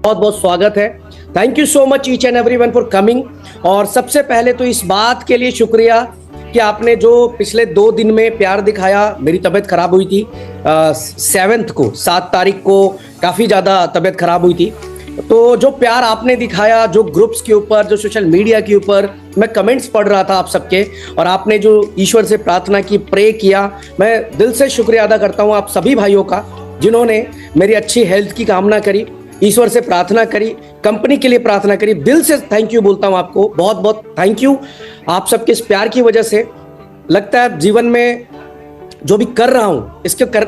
बहुत बहुत स्वागत है। Thank you so much each and everyone for coming. और सबसे पहले तो इस बात के लिए शुक्रिया कि आपने जो पिछले 2 दिन में प्यार दिखाया। मेरी तबीयत खराब हुई थी 7 तारीख को काफ़ी ज़्यादा तबीयत खराब हुई थी। तो जो प्यार आपने दिखाया, जो ग्रुप्स के ऊपर, जो सोशल मीडिया के ऊपर, मैं कमेंट्स पढ़ रहा था आप सबके, और आपने जो ईश्वर से प्रार्थना की, प्रे किया, मैं दिल से शुक्रिया अदा करता हूँ आप सभी भाइयों का जिन्होंने मेरी अच्छी हेल्थ की कामना करी, ईश्वर से प्रार्थना करी, कंपनी के लिए प्रार्थना करी। दिल से थैंक यू बोलता हूँ आपको, बहुत बहुत थैंक यू। आप सबके इस प्यार की वजह से लगता है जीवन में जो भी कर रहा हूं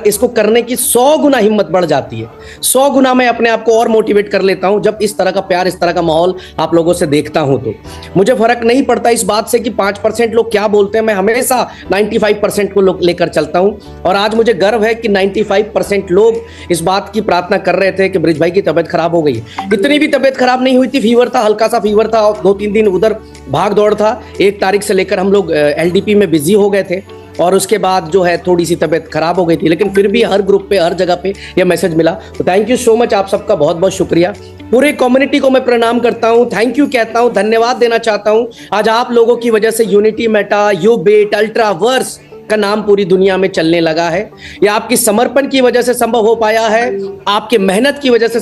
इसको करने की 100 गुना हिम्मत बढ़ जाती है। 100 गुना मैं अपने आप को और मोटिवेट कर लेता हूं जब इस तरह का प्यार, इस तरह का माहौल आप लोगों से देखता हूं। तो मुझे फर्क नहीं पड़ता इस बात से कि 5% लोग क्या बोलते हैं, मैं हमेशा 95% को लेकर चलता हूं। और आज मुझे गर्व है कि 95% लोग इस बात की प्रार्थना कर रहे थे कि ब्रिज भाई की तबीयत खराब हो गई। इतनी भी तबीयत खराब नहीं हुई थी, फीवर था, हल्का सा फीवर था, 2-3 दिन उधर भाग दौड़ था। 1 तारीख से लेकर हम लोग LDP में बिजी हो गए थे और उसके बाद जो है थोड़ी सी तबीयत खराब हो गई थी, लेकिन फिर भी हर ग्रुप पे, हर जगह पे ये मैसेज मिला। तो थैंक यू सो मच, आप सबका बहुत बहुत शुक्रिया। पूरे कम्युनिटी को मैं प्रणाम करता हूं, थैंक यू कहता हूं, धन्यवाद देना चाहता हूं। आज आप लोगों की वजह से यूनिटी मेटा, यूबिट, अल्ट्रावर्स का नाम पूरी दुनिया में चलने लगा है। ये आपकी समर्पण की वजह से संभव हो पाया है, आपके मेहनत की वजह से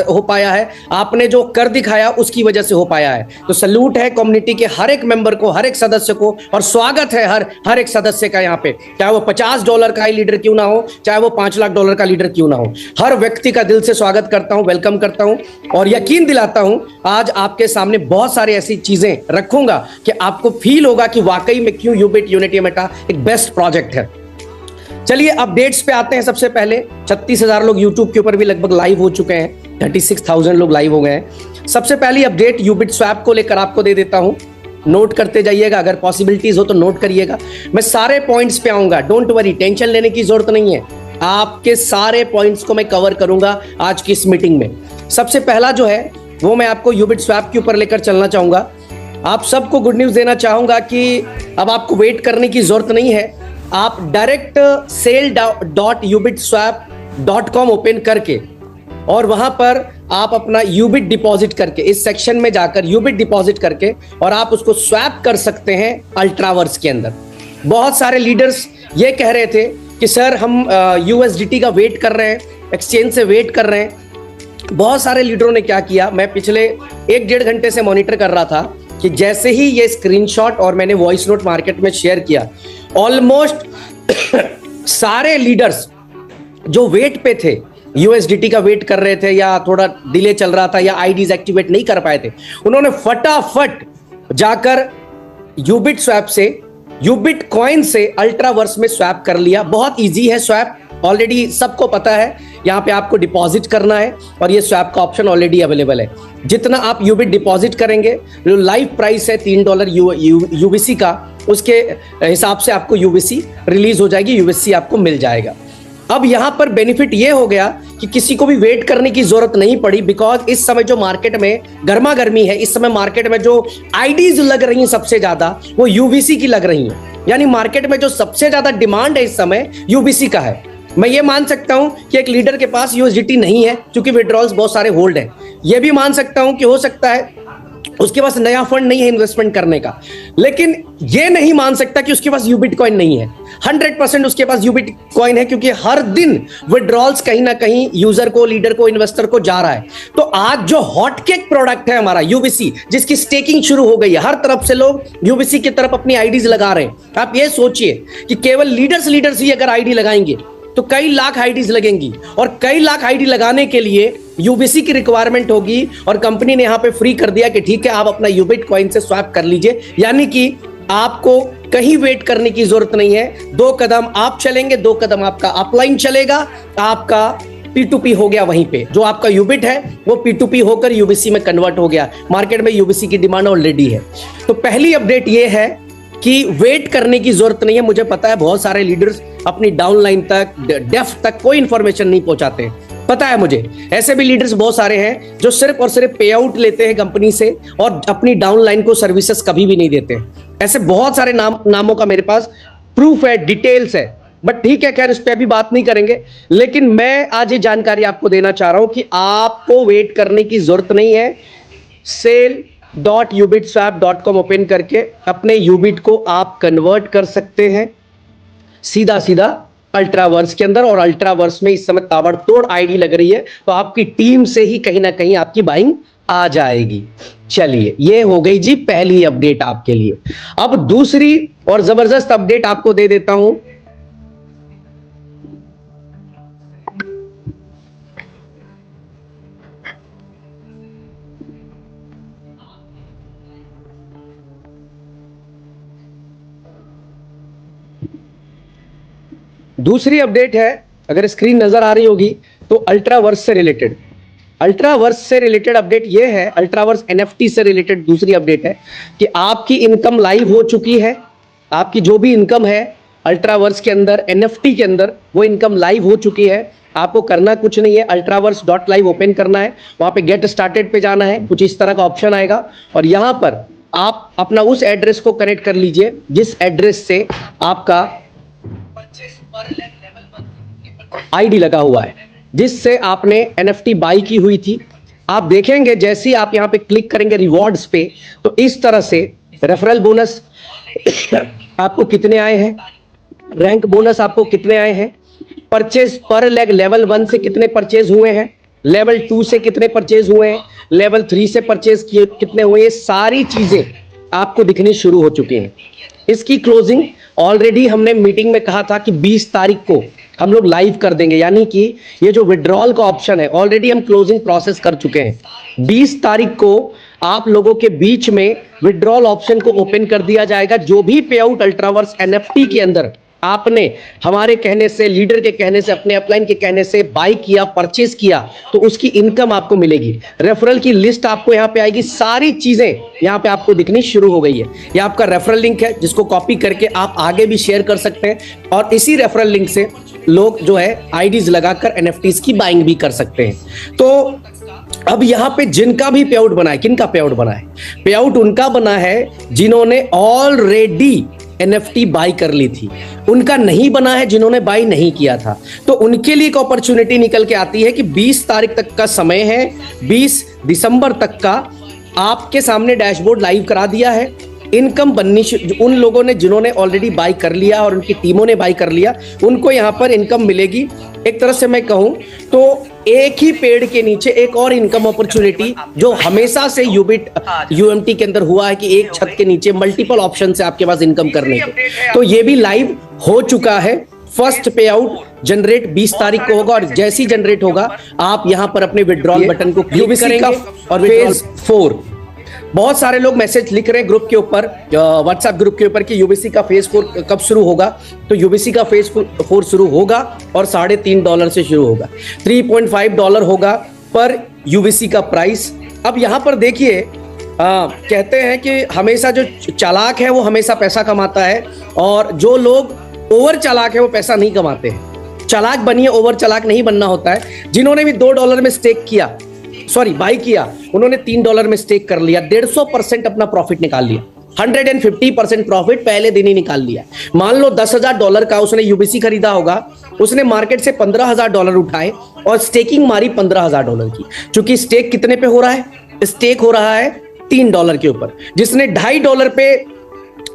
हो पाया है, आपने जो कर दिखाया उसकी वजह से हो पाया है। तो सल्यूट है कम्युनिटी के हर एक मेंबर को, हर एक सदस्य को, और स्वागत है हर एक सदस्य का यहाँ पे, चाहे वो $50 का ही लीडर क्यों ना हो, चाहे वो $5 लाख का लीडर क्यों ना हो। हर व्यक्ति का दिल से स्वागत करता हूँ, वेलकम करता हूँ, और यकीन दिलाता हूँ आज आपके सामने बहुत सारी ऐसी चीजें रखूंगा कि आपको फील होगा कि वाकई में क्यों यूबिट यूनिटी मेटा एक बेस्ट प्रोजेक्ट है। चलिए अपडेट्स पे आते हैं। सबसे पहले 36,000 लोग यूट्यूब के ऊपर भी लगभग लाइव हो चुके हैं, 36,000 लोग लाइव हो गए हैं। सबसे पहली अपडेट यूबिट स्वैप को लेकर आपको दे देता हूं, नोट करते जाइएगा, अगर पॉसिबिलिटीज हो तो नोट करिएगा। मैं सारे पॉइंट्स पे आऊंगा, डोंट वरी, टेंशन लेने की जरूरत नहीं है। आपके सारे पॉइंट्स को मैं कवर करूंगा आज की इस मीटिंग में। सबसे पहला जो है वो मैं आपको यूबिट स्वैप के ऊपर लेकर चलना चाहूंगा। आप सबको गुड न्यूज देना चाहूंगा कि अब आपको वेट करने की जरूरत नहीं है। आप डायरेक्ट sale.ubitswap.com ओपन करके और वहां पर आप अपना यूबिट डिपॉजिट करके, इस सेक्शन में जाकर यूबिट डिपॉजिट करके, और आप उसको स्वैप कर सकते हैं अल्ट्रावर्स के अंदर। बहुत सारे लीडर्स ये कह रहे थे कि सर हम USDT का वेट कर रहे हैं, एक्सचेंज से वेट कर रहे हैं। बहुत सारे लीडरों ने क्या किया, मैं पिछले 1-1.5 घंटे से मॉनिटर कर रहा था कि जैसे ही ये स्क्रीनशॉट और मैंने वॉइस नोट मार्केट में शेयर किया, ऑलमोस्ट सारे लीडर्स जो वेट पे थे, USDT का वेट कर रहे थे या थोड़ा डिले चल रहा था या आईडीज एक्टिवेट नहीं कर पाए थे, उन्होंने फटाफट जाकर यूबिट स्वैप से, यूबिट कॉइन से अल्ट्रावर्स में स्वैप कर लिया। बहुत इजी है स्वैप, ऑलरेडी सबको पता है। यहाँ पे आपको डिपॉजिट करना है और ये स्वैप का ऑप्शन ऑलरेडी अवेलेबल है। जितना आप यूबिट डिपॉजिट करेंगे, जो लाइव प्राइस है $3 UBC का, उसके हिसाब से आपको UBC रिलीज हो जाएगी, USC आपको मिल जाएगा। अब यहाँ पर बेनिफिट ये हो गया कि किसी को भी वेट करने की जरूरत नहीं पड़ी, बिकॉज इस समय जो मार्केट में गर्मा गर्मी है, इस समय मार्केट में जो आईडीज लग रही हैं सबसे ज्यादा, वो UBC की लग रही हैं। यानी मार्केट में जो सबसे ज्यादा डिमांड है इस समय UBC का है। मैं ये मान सकता हूं कि एक लीडर के पास USDT नहीं है क्योंकि विड्रॉल्स बहुत सारे होल्ड हैं। ये भी मान सकता हूं कि हो सकता है उसके पास नया फंड नहीं है इन्वेस्टमेंट करने का, लेकिन ये नहीं मान सकता कि उसके पास यूबिट कॉइन नहीं है। 100% उसके पास यूबिट कॉइन है, क्योंकि हर दिन विड्रॉल्स कहीं ना कहीं यूजर को, लीडर को, इन्वेस्टर को जा रहा है। तो आज जो हॉट केक प्रोडक्ट है हमारा UBC, जिसकी स्टेकिंग शुरू हो गई है, हर तरफ से लोग UBC की तरफ अपनी आईडीज लगा रहे हैं। आप ये सोचिए कि केवल लीडर्स ही अगर आईडी लगाएंगे तो कई लाख आईडीज लगेंगी, और कई लाख आईडी लगाने के लिए UBC की रिक्वायरमेंट होगी। और कंपनी ने यहाँ पे फ्री कर दिया कि ठीक है, आप अपना यूबिट कॉइन से स्वैप कर लीजिए, यानी कि आपको कहीं वेट करने की जरूरत नहीं है। 2 कदम आप चलेंगे, 2 कदम आपका अपलाइन चलेगा, आपका P2P हो गया। वहीं पे जो आपका यूबिट है वो P2P होकर UBC में कन्वर्ट हो गया। मार्केट में UBC की डिमांड ऑलरेडी है। तो पहली अपडेट ये है कि वेट करने की जरूरत नहीं है। मुझे पता है बहुत सारे लीडर्स अपनी डाउनलाइन तक, डेफ तक कोई इंफॉर्मेशन नहीं पहुंचाते, पता है मुझे। ऐसे भी लीडर्स बहुत सारे हैं जो सिर्फ और सिर्फ पे आउट लेते हैं कंपनी से और अपनी डाउनलाइन को सर्विसेज कभी भी नहीं देते। ऐसे बहुत सारे नामों का मेरे पास प्रूफ है, डिटेल्स है। बट ठीक है, खैर इस पे अभी बात नहीं करेंगे। लेकिन मैं आज ये जानकारी आपको देना चाह रहा हूं कि आपको वेट करने की जरूरत नहीं है। sale.ubitswap.com ओपन करके अपने यूबिट को आप कन्वर्ट कर सकते हैं सीधा सीधा अल्ट्रावर्स के अंदर। और अल्ट्रावर्स में इस समय ताबड़तोड़ आईडी लग रही है, तो आपकी टीम से ही कहीं ना कहीं आपकी बाइंग आ जाएगी। चलिए, ये हो गई जी पहली अपडेट आपके लिए। अब दूसरी और जबरदस्त अपडेट आपको दे देता हूं। दूसरी अपडेट है, अगर स्क्रीन नजर आ रही होगी तो अल्ट्रावर्स से रिलेटेड अपडेट ये है। अल्ट्रावर्स एनएफटी से रिलेटेड दूसरी अपडेट है कि आपकी इनकम लाइव हो चुकी है। आपकी जो भी इनकम है अल्ट्रावर्स के अंदर, एनएफटी के अंदर, वो इनकम लाइव हो चुकी है। आपको करना कुछ नहीं है, अल्ट्रावर्स.live ओपन करना है, वहां पे गेट स्टार्टेड पे जाना है, कुछ इस तरह का ऑप्शन आएगा और यहां पर आप अपना उस एड्रेस को कनेक्ट कर लीजिए जिस एड्रेस से आपका आईडी लगा हुआ है, जिससे आपने एनएफटी बाई की हुई थी। आप देखेंगे जैसे ही आप यहां पे क्लिक करेंगे रिवॉर्ड्स पे, तो इस तरह से रेफरल बोनस आपको कितने आए हैं, रैंक बोनस आपको कितने आए हैं, परचेज पर लेग लेवल 1 से कितने परचेज हुए हैं, लेवल 2 से कितने परचेज हुए हैं, लेवल 3 से परचेज कितने हुए, ये सारी चीजें आपको दिखनी शुरू हो चुकी हैं। इसकी क्लोजिंग ऑलरेडी हमने मीटिंग में कहा था कि 20 तारीख को हम लोग लाइव कर देंगे, यानी कि ये जो विड्रॉल का ऑप्शन है ऑलरेडी हम क्लोजिंग प्रोसेस कर चुके हैं। 20 तारीख को आप लोगों के बीच में विड्रॉल ऑप्शन को ओपन कर दिया जाएगा। जो भी पे आउट अल्ट्रावर्स एनएफटी के अंदर आपने हमारे कहने से, लीडर के कहने से, अपने अपलाइन के कहने से बाई किया, परचेज किया, तो उसकी इनकम आपको मिलेगी। रेफरल की लिस्ट आपको यहाँ पे आएगी, सारी चीजें यहाँ पे आपको दिखनी शुरू हो गई है। ये आपका रेफरल लिंक है जिसको कॉपी करके आप आगे भी शेयर कर सकते हैं और इसी रेफरल लिंक से लोग जो है आईडीज लगाकर एनएफटीज की बाइंग भी कर सकते हैं। तो अब यहां पे जिनका भी पे आउट बना है, किनका पे आउट बना है? पे आउट उनका बना है जिन्होंने ऑलरेडी एनएफटी बाई कर ली थी, उनका नहीं बना है जिन्होंने बाई नहीं किया था। तो उनके लिए एक अपॉर्चुनिटी निकल के आती है कि 20 तारीख तक का समय है, 20 दिसंबर तक का आपके सामने डैशबोर्ड लाइव करा दिया है। इनकम बननी, उन लोगों ने जिन्होंने ऑलरेडी बाई कर लिया और उनकी टीमों ने बाई कर लिया, उनको यहां पर इनकम मिलेगी। एक तरह से मैं कहूं तो एक ही पेड़ के नीचे एक और इनकम अपॉर्चुनिटी, जो हमेशा से यूबिट यूएमटी के अंदर हुआ है कि एक छत के नीचे मल्टीपल ऑप्शन से आपके पास इनकम करने के, तो ये भी लाइव हो चुका है। फर्स्ट पे आउट जनरेट 20 तारीख को होगा और जैसे ही जनरेट होगा आप यहां पर अपने विड्रॉल बटन को क्लिक करेंगे और फेज 4, बहुत सारे लोग मैसेज लिख रहे हैं ग्रुप के ऊपर, व्हाट्सएप ग्रुप के ऊपर कि यूबीसी का फेज 4 कब शुरू होगा। तो यूबीसी का फेज 4 शुरू होगा और $3.5 से शुरू होगा, $3.5 होगा पर यूबीसी का प्राइस। अब यहां पर देखिए, कहते हैं कि हमेशा जो चालाक है वो हमेशा पैसा कमाता है और जो लोग ओवर चालाक है वो पैसा नहीं कमाते हैं। चालाक बनिए, ओवर चालाक नहीं बनना होता है। जिन्होंने भी $2 में स्टेक किया, बाई किया, उन्होंने $3 में स्टेक कर लिया, 150% अपना प्रॉफिट निकाल लिया, 150% प्रॉफिट पहले दिन ही निकाल लिया। मान लो $10,000 का उसने यूबीसी खरीदा होगा, उसने मार्केट से $15,000 उठाए और स्टेकिंग मारी $15,000 की। चूंकि स्टेक कितने पे हो रहा है? स्टेक हो रहा है $3 के ऊपर। जिसने $2.5 पे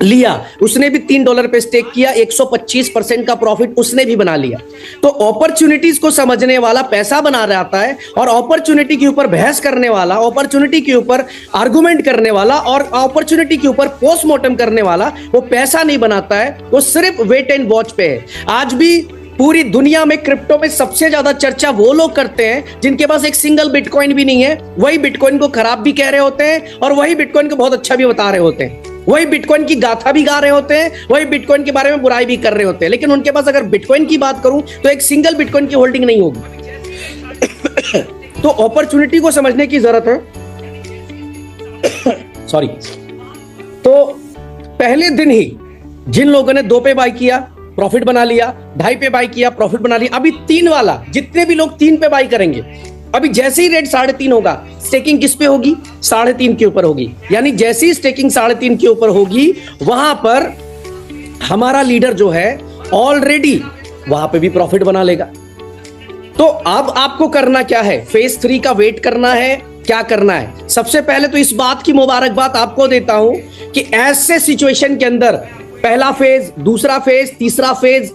लिया उसने भी $3 पे स्टेक किया, 125% का प्रॉफिट उसने भी बना लिया। तो अपॉर्चुनिटीज को समझने वाला पैसा बना रहता है और अपॉर्चुनिटी के ऊपर बहस करने वाला, अपॉर्चुनिटी के ऊपर आर्गुमेंट करने वाला और अपॉर्चुनिटी के ऊपर पोस्टमार्टम करने वाला वो पैसा नहीं बनाता है, वो सिर्फ वेट एंड वॉच पे है। आज भी पूरी दुनिया में क्रिप्टो में सबसे ज्यादा चर्चा वो लोग करते हैं जिनके पास एक सिंगल बिटकॉइन भी नहीं है। वही बिटकॉइन को खराब भी कह रहे होते हैं और वही बिटकॉइन को बहुत अच्छा भी बता रहे होते हैं, वही बिटकॉइन की गाथा भी गा रहे होते हैं, वही बिटकॉइन के बारे में बुराई भी कर रहे होते हैं। लेकिन उनके पास अगर बिटकॉइन की बात करूं तो एक सिंगल बिटकॉइन की होल्डिंग नहीं होगी। तो अपॉर्चुनिटी को समझने की जरूरत है। सॉरी। तो पहले दिन ही जिन लोगों ने 2 पे बाई किया प्रॉफिट बना लिया, 2.5 पे बाई किया प्रॉफिट बना लिया, अभी 3 वाला, जितने भी लोग 3 पे बाई करेंगे, अभी जैसे ही रेट 3.5 होगा, स्टेकिंग किस पे होगी? 3.5 के ऊपर होगी। यानी जैसे ही स्टेकिंग 3.5 के ऊपर होगी, वहां पर हमारा लीडर जो है ऑलरेडी वहां पे भी प्रॉफिट बना लेगा। तो अब आपको करना क्या है, फेज 3 का वेट करना है, क्या करना है? सबसे पहले तो इस बात की मुबारकबाद आपको देता हूं कि ऐसे सिचुएशन के अंदर पहला फेज, दूसरा फेज, तीसरा फेज,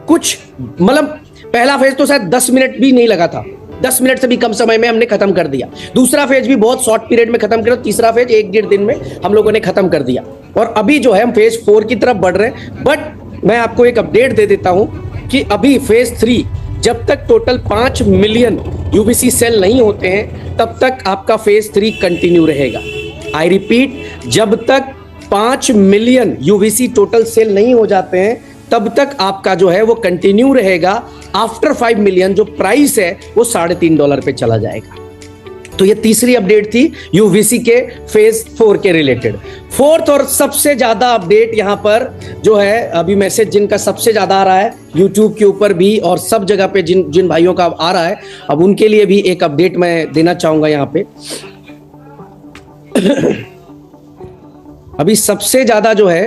कुछ मतलब पहला फेज तो शायद 10 मिनट भी नहीं लगा था, 10 मिनट से भी कम समय में हमने खत्म कर दिया। दूसरा फेज भी बहुत शॉर्ट पीरियड में खत्म किया। तीसरा फेज 1-1.5 दिन में हम लोगों ने खत्म कर दिया। और अभी जो है हम फेज 4 की तरफ बढ़ रहे हैं। बट मैं आपको एक अपडेट दे देता हूं कि अभी फेज 3 जब तक टोटल 5 मिलियन यूवीसी सेल नहीं होते हैं तब तक आपका फेज 3 कंटिन्यू रहेगा। आई रिपीट, जब तक 5 मिलियन यूवीसी टोटल सेल नहीं हो जाते हैं तब तक आपका जो है वो कंटिन्यू रहेगा। आफ्टर 5 मिलियन जो प्राइस है वो $3.5 पे चला जाएगा। तो ये तीसरी अपडेट थी यूवीसी के फेज 4 के रिलेटेड। फोर्थ और सबसे ज्यादा अपडेट यहां पर जो है, अभी मैसेज जिनका सबसे ज्यादा आ रहा है यूट्यूब के ऊपर भी और सब जगह पे जिन भाइयों का आ रहा है, अब उनके लिए भी एक अपडेट मैं देना चाहूंगा यहां पे। अभी सबसे ज्यादा जो है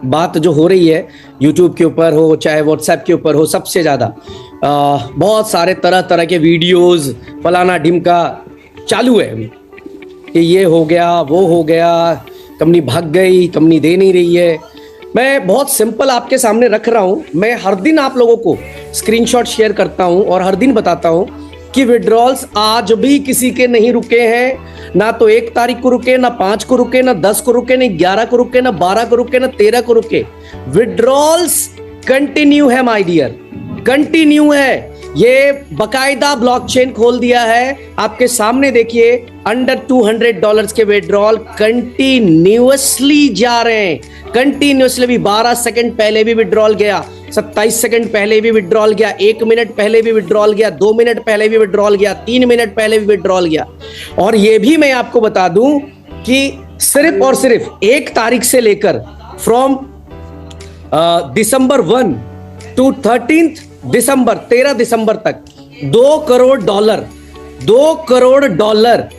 बात जो हो रही है यूट्यूब के ऊपर हो चाहे व्हाट्सएप के ऊपर हो, सबसे ज्यादा बहुत सारे तरह तरह के वीडियोस फलाना ढिमका चालू है कि ये हो गया वो हो गया, कंपनी भाग गई, कंपनी दे नहीं रही है। मैं बहुत सिंपल आपके सामने रख रहा हूं। मैं हर दिन आप लोगों को स्क्रीनशॉट शेयर करता हूं और हर दिन बताता हूं कि विड्रॉल्स आज भी किसी के नहीं रुके हैं। ना तो 1 तारीख को रुके, ना 5 को रुके, ना 10 को रुके, ना 11 को रुके, ना 12 को रुके, ना 13 को रुके। विड्रॉल्स कंटिन्यू है माय डियर, कंटिन्यू है। ये बकायदा ब्लॉकचेन खोल दिया है आपके सामने, देखिए अंडर $200 के विड्रॉल कंटिन्यूअसली जा रहे हैं। कंटिन्यूअसली भी 12 सेकंड पहले भी विड्रॉल गया, 27 सेकंड पहले भी विड्रॉल गया, 1 मिनट पहले भी विड्रॉल गया, 2 मिनट पहले भी विड्रॉल गया, 3 मिनट पहले भी विड्रॉल गया। और ये भी मैं आपको बता दूं कि सिर्फ और सिर्फ 1 तारीख से लेकर फ्रॉम December 1 to 13th दिसंबर, 13 दिसंबर तक $2 करोड़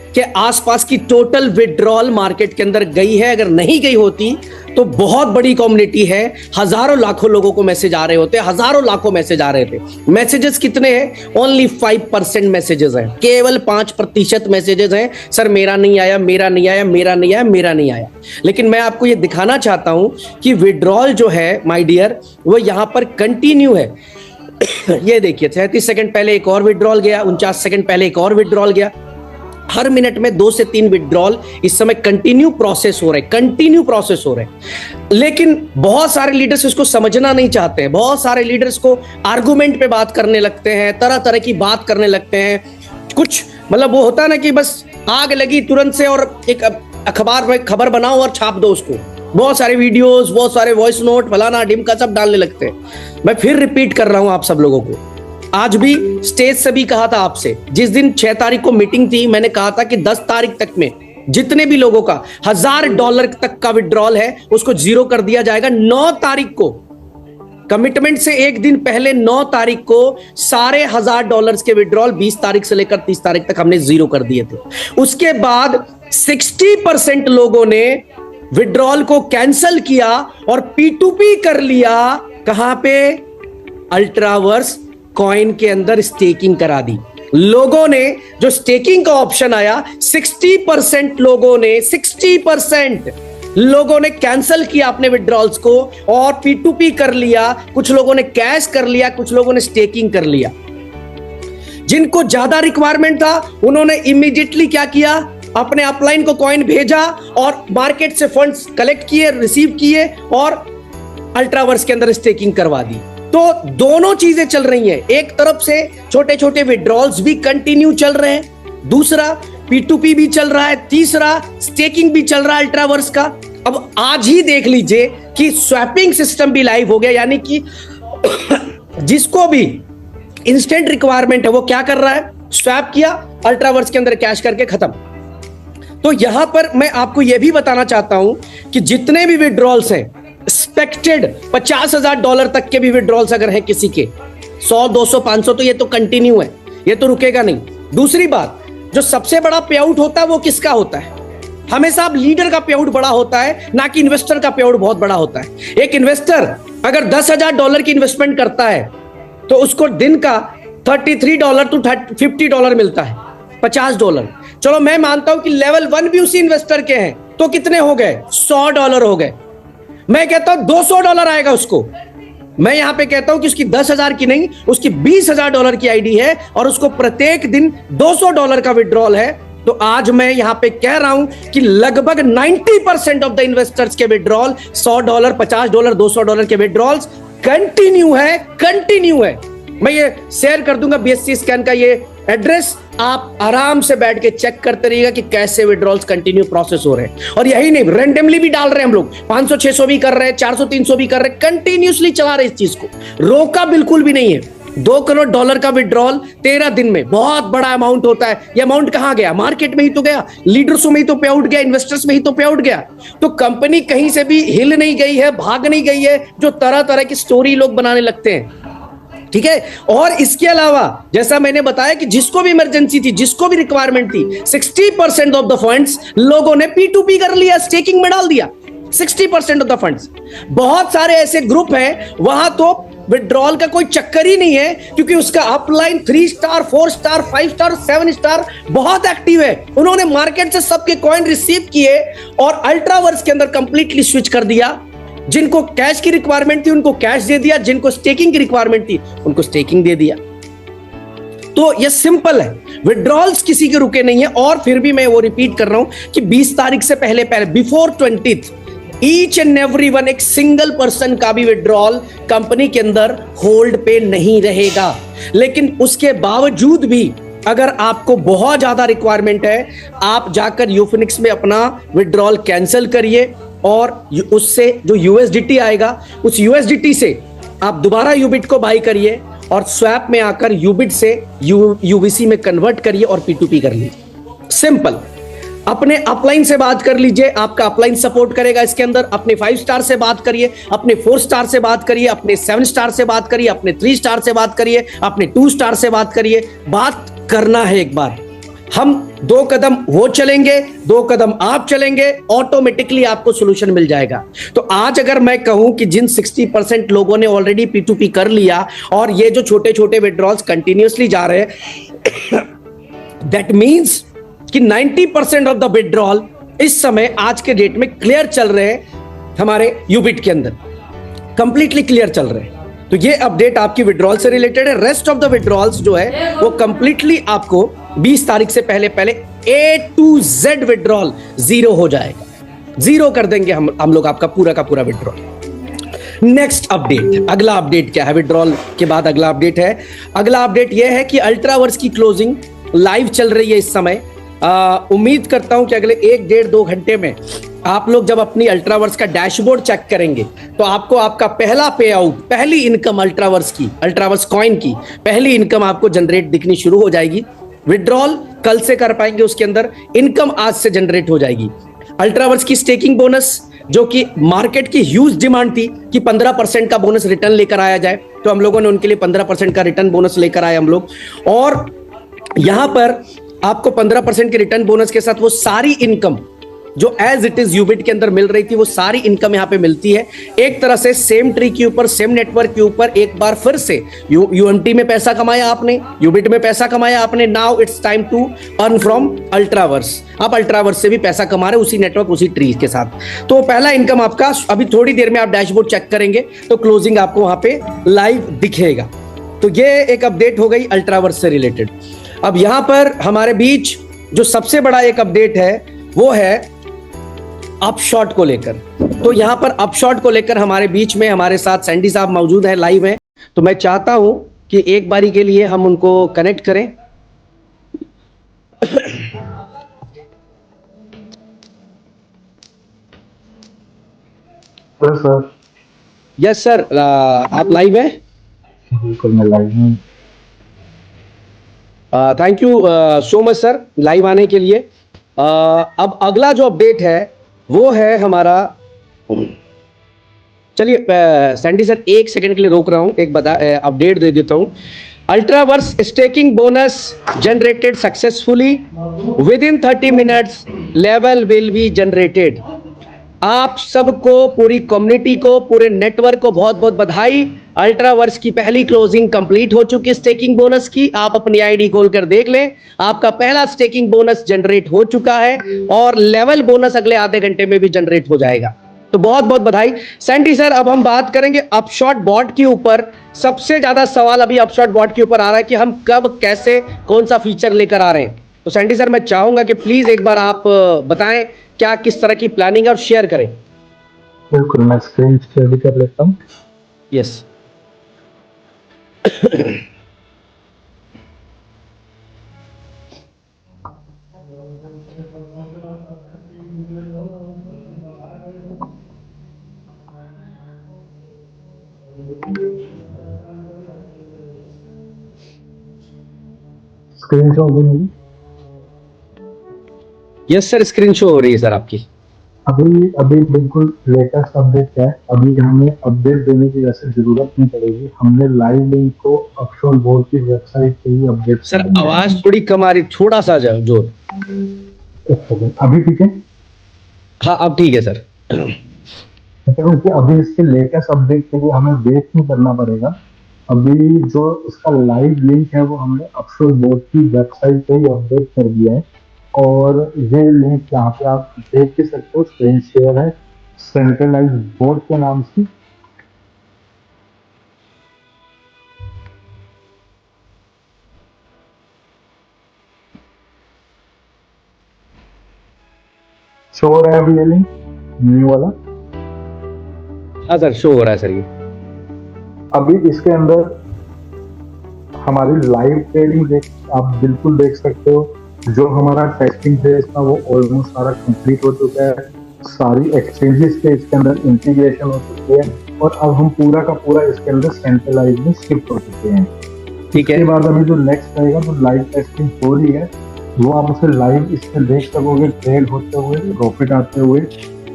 के आसपास की टोटल विड्रॉल मार्केट के अंदर गई है। अगर नहीं गई होती तो बहुत बड़ी कम्युनिटी है, हजारों लाखों लोगों को मैसेज आ रहे होते, हजारों लाखों मैसेज आ रहे थे। मैसेजेस कितने हैं? ओनली 5% मैसेजेस हैं, केवल 5% मैसेजेस हैं। सर मेरा नहीं आया, मेरा नहीं आया, मेरा नहीं आया, मेरा नहीं आया। लेकिन मैं आपको ये दिखाना चाहता हूं कि विड्रॉल जो है माय डियर वो यहां पर कंटिन्यू है। ये देखिए 33 सेकंड पहले एक और विड्रॉल गया, 49 सेकंड पहले एक और विड्रॉल गया। हर मिनट में 2 से 3 विड्रॉल इस समय कंटिन्यू प्रोसेस हो रहे हैं। लेकिन बहुत सारे लीडर्स इसको समझना नहीं चाहते हैं। बहुत सारे लीडर्स को आर्गुमेंट पे बात करने लगते हैं, तरह तरह की बात करने लगते हैं। कुछ मतलब वो होता है ना कि बस आग लगी तुरंत से और एक अखबार में खबर बनाओ और छाप दो उसको। बहुत सारे वीडियोस, बहुत सारे वॉइस नोट, फलाना ढिमका सब डालने लगते हैं। मैं फिर रिपीट कर रहा हूं आप सब लोगों को, आज भी स्टेज से भी कहा था आपसे, जिस दिन 6 तारीख को मीटिंग थी मैंने कहा था कि 10 तारीख तक में जितने भी लोगों का $1000 तक का विड्रॉल है उसको जीरो कर दिया जाएगा। 9 तारीख को कमिटमेंट से एक दिन पहले 9 तारीख को सारे $1000 के विड्रॉल 20 तारीख से लेकर 30 तारीख तक हमने जीरो कर दिए थे। उसके बाद 60% लोगों ने विड्रॉल को कैंसिल किया और P2P कर लिया। कहां पे? अल्ट्रावर्स कॉइन के अंदर स्टेकिंग करा दी। लोगों ने जो स्टेकिंग का ऑप्शन आया, 60% लोगों ने कैंसिल किया अपने विड्रॉल्स को और P2P कर लिया। कुछ लोगों ने कैश कर लिया, कुछ लोगों ने स्टेकिंग कर लिया। जिनको ज्यादा रिक्वायरमेंट था उन्होंने इमीडिएटली क्या किया, अपने अपलाइन को कॉइन भेजा और मार्केट से फंड्स कलेक्ट किए, रिसीव किए और अल्ट्रावर्स के अंदर स्टेकिंग करवा दी। तो दोनों चीजें चल रही हैं। एक तरफ से छोटे छोटे विड्रॉल्स भी कंटिन्यू चल रहे हैं, दूसरा P2P भी चल रहा है, तीसरा स्टेकिंग भी चल रहा है अल्ट्रावर्स का। अब आज ही देख लीजिए कि स्वैपिंग सिस्टम भी लाइव हो गया, यानी कि जिसको भी इंस्टेंट रिक्वायरमेंट है वो क्या कर रहा है, स्वैप किया, अल्ट्रावर्स के अंदर कैश करके खत्म। तो यहां पर मैं आपको यह भी बताना चाहता हूं कि जितने भी विड्रॉल्स हैं एक्सपेक्टेड $50,000 तक के भी विड्रॉल्स अगर हैं किसी के 100, 200, 500, तो ये तो कंटिन्यू है, ये तो रुकेगा नहीं। दूसरी बात, जो सबसे बड़ा पे आउट होता है वो किसका होता है? हमेशा अब लीडर का पे आउट बड़ा होता है, ना कि इन्वेस्टर का पे आउट बहुत बड़ा होता है। एक इन्वेस्टर अगर $10,000 की इन्वेस्टमेंट करता है तो उसको दिन का $33 टू $50 मिलता है, $50। चलो मैं मानता हूं कि लेवल 1 भी उसी इन्वेस्टर के हैं, तो कितने हो गए? $100 हो गए। मैं कहता हूं $200 आएगा उसको। मैं यहां पे कहता हूं कि उसकी 10,000 की नहीं, उसकी $20,000 की आईडी है और उसको प्रत्येक दिन $200 का विड्रॉल है। तो आज मैं यहां पे कह रहा हूं कि लगभग 90% ऑफ द इन्वेस्टर्स के विड्रॉल, $100, $50, $200 के विड्रॉल्स कंटिन्यू है। मैं ये शेयर कर दूंगा BSC स्कैन का ये एड्रेस, आप आराम से बैठ के चेक करते रहिएगा कि कैसे विड्रॉल्स कंटिन्यू प्रोसेस हो रहे हैं। और यही नहीं, रैंडमली भी डाल रहे हैं हम लोग, 500 600 भी कर रहे हैं, 400 300 भी कर रहे हैं, कंटिन्यूसली चला रहे इस चीज को, रोका बिल्कुल भी नहीं है। $2 करोड़ का विड्रॉल 13 दिन में बहुत बड़ा अमाउंट होता है। ये अमाउंट कहां गया? मार्केट में ही तो गया, लीडर्स में ही तो पे आउट गया, इन्वेस्टर्स में ही तो पे आउट गया। तो कंपनी कहीं से भी हिल नहीं गई है, भाग नहीं गई है, जो तरह तरह की स्टोरी लोग बनाने लगते हैं। ठीक है। और इसके अलावा जैसा मैंने बताया कि जिसको भी इमरजेंसी थी, जिसको भी रिक्वायरमेंट थी, 60% ऑफ द फंड्स लोगों ने P2P कर लिया, स्टेकिंग में डाल दिया। 60% ऑफ द फंड्स। बहुत सारे ऐसे ग्रुप हैं वहां तो विड्रॉल का कोई चक्कर ही नहीं है, क्योंकि उसका upline 3 star 4 star 5 star 7 star बहुत एक्टिव है। उन्होंने मार्केट से सबके कॉइन रिसीव किए और अल्ट्रावर्स के अंदर कंप्लीटली स्विच कर दिया। जिनको कैश की रिक्वायरमेंट थी उनको कैश दे दिया, जिनको स्टेकिंग की रिक्वायरमेंट थी उनको स्टेकिंग दे दिया। तो ये सिंपल है, विड्रॉल्स किसी के रुके नहीं है। और फिर भी मैं वो रिपीट कर रहा हूं कि 20 तारीख से पहले before 20th each and every one, एक सिंगल पर्सन का भी विड्रॉल कंपनी के अंदर होल्ड पे नहीं रहेगा। लेकिन उसके बावजूद भी अगर आपको बहुत ज्यादा रिक्वायरमेंट है, आप जाकर यूफिनिक्स में अपना विड्रॉल कैंसिल करिए और उससे जो USDT आएगा, उस USDT से आप दोबारा यूबिट को बाई करिए और स्वैप में आकर यूबिट से UVC में कन्वर्ट करिए और P2P कर लीजिए। सिंपल। अपने अपलाइन से बात कर लीजिए, आपका अपलाइन सपोर्ट करेगा इसके अंदर। अपने 5 स्टार से बात करिए, अपने 4 स्टार से बात करिए, अपने 7 स्टार से बात करिए, अपने 3 स्टार से बात करिए, अपने 2 स्टार से बात करिए। बात करना है एक बार। हम 2 कदम वो चलेंगे, 2 कदम आप चलेंगे, ऑटोमेटिकली आपको सोल्यूशन मिल जाएगा। तो आज अगर मैं कहूं कि जिन 60% लोगों ने ऑलरेडी P2P कर लिया और ये जो छोटे छोटे विड्रॉल्स कंटिन्यूअसली जा रहे हैं, दैट मीन्स कि 90% ऑफ द विड्रॉल इस समय आज के डेट में क्लियर चल रहे हैं हमारे यूबिट के अंदर, कंप्लीटली क्लियर चल रहे हैं। तो ये अपडेट आपकी विड्रॉल से रिलेटेड है। रेस्ट ऑफ द विड्रॉल्स जो है वो कंप्लीटली आपको 20 तारीख से पहले A to Z विड्रॉल 0 हो जाएगा, 0 कर देंगे हम लोग आपका पूरा का पूरा विड्रॉल। नेक्स्ट अपडेट, अगला अपडेट क्या है? विड्रॉल के बाद अगला अपडेट है, अगला अपडेट यह है कि अल्ट्रावर्स की क्लोजिंग लाइव चल रही है इस समय। उम्मीद करता हूं कि अगले 1-1.5-2 घंटे में आप लोग जब अपनी अल्ट्रावर्स का डैशबोर्ड चेक करेंगे तो आपको आपका पहला पे आउट, पहली इनकम अल्ट्रावर्स कॉइन की पहली इनकम आपको जनरेट दिखनी शुरू हो जाएगी। विड्रॉल कल से कर पाएंगे, उसके अंदर इनकम आज से जनरेट हो जाएगी। अल्ट्रावर्स की स्टेकिंग बोनस, जो कि मार्केट की ह्यूज डिमांड थी कि 15% का बोनस रिटर्न लेकर आया जाए, तो हम लोगों ने उनके लिए 15% का रिटर्न बोनस लेकर आए हम लोग। और यहां पर आपको 15% के रिटर्न बोनस के साथ वो सारी इनकम जो एज इट इज यूबिट के अंदर मिल रही थी, वो सारी इनकम यहां पे मिलती है। एक तरह से सेम ट्री के ऊपर, सेम नेटवर्क के ऊपर एक बार फिर से यूएमटी में पैसा कमाया आपने, यूबिट में पैसा कमाया आपने, now it's time to earn from Ultraverse. आप अल्ट्रावर्स से भी पैसा कमा रहे, उसी नेटवर्क उसी ट्री के साथ। तो पहला इनकम आपका अभी थोड़ी देर में आप डैशबोर्ड चेक करेंगे तो क्लोजिंग आपको वहां पे लाइव दिखेगा। तो ये एक अपडेट हो गई अल्ट्रावर्स से रिलेटेड। अब यहां पर हमारे बीच जो सबसे बड़ा एक अपडेट है वो है अपशॉट को लेकर। तो यहां पर अपशॉट को लेकर हमारे बीच में हमारे साथ सैंडी साहब मौजूद है, लाइव हैं। तो मैं चाहता हूं कि एक बारी के लिए हम उनको कनेक्ट करें। सर यस सर, आप लाइव हैं? बिल्कुल मैं लाइव हूँ। Thank you so much sir live आने के लिए। अब अगला जो अपडेट है वो है हमारा, चलिए सैंडी सर 1 सेकंड के लिए रोक रहा हूं, एक अपडेट दे देता हूं। Ultraverse staking bonus generated successfully within 30 minutes, level will be generated. आप सबको, पूरी कम्युनिटी को, पूरे नेटवर्क को बहुत बहुत बधाई। अल्ट्रावर्स की पहली क्लोजिंग कंप्लीट हो चुकी स्टेकिंग बोनस की। आप अपनी आईडी खोलकर देख लें, आपका पहला स्टेकिंग बोनस जनरेट हो चुका है और लेवल बोनस अगले आधे घंटे में भी जनरेट हो जाएगा। तो बहुत बहुत बधाई सैंडी सर। अब हम बात करेंगे अपशॉट बॉट के ऊपर। सबसे ज्यादा सवाल अभी अपशॉट बॉट के ऊपर आ रहा है कि हम कब, कैसे, कौन सा फीचर लेकर आ रहे हैं। तो सैंडी सर, मैं चाहूंगा कि प्लीज एक बार आप बताएं क्या किस तरह की प्लानिंग है और शेयर करें। बिल्कुल, मैं स्क्रीन शेयर भी कर लेता हूँ। यस। स्क्रीन शॉट भी नहीं। यस सर, स्क्रीन शो हो रही है सर आपकी। अभी अभी बिल्कुल लेटेस्ट अपडेट है। अभी हमें अपडेट देने की वैसे जरूरत नहीं पड़ेगी। हमने लाइव लिंक को अपशॉट बोर्ड की वेबसाइट पे ही अपडेट सर आवाज थोड़ी कम आ रही, थोड़ा सा जोर। अभी ठीक है। हाँ अब ठीक है सर। क्योंकि अभी इसके लेटेस्ट अपडेट के लिए हमें वेट नहीं करना पड़ेगा। अभी जो इसका लाइव लिंक है वो हमने अपशोर बोर्ड की वेबसाइट पे ही अपडेट कर दिया है। और ये लिंक यहाँ पे आप देख भी सकते हो, स्क्रीन शेयर है सेंट्रलाइज बोर्ड के नाम से। शो हो रहा है अभी ये लिंक, न्यू वाला। हाँ सर, शो हो रहा है सर ये। अभी इसके अंदर हमारी लाइव ट्रेडिंग आप बिल्कुल देख सकते हो। जो हमारा टेस्टिंग फेज था वो ऑलमोस्ट सारा कंप्लीट हो चुका है। सारी एक्सचेंजेस के इसके अंदर इंटीग्रेशन हो चुकी है और अब हम पूरा का पूरा इसके अंदर सेंट्रलाइज में शिफ्ट हो चुके हैं। ठीक है। इसके बाद अभी जो नेक्स्ट रहेगा तो लाइव टेस्टिंग हो रही है, वो आप उसे लाइव इसमें देख सकोगे, ट्रेड होते हुए, प्रॉफिट आते हुए।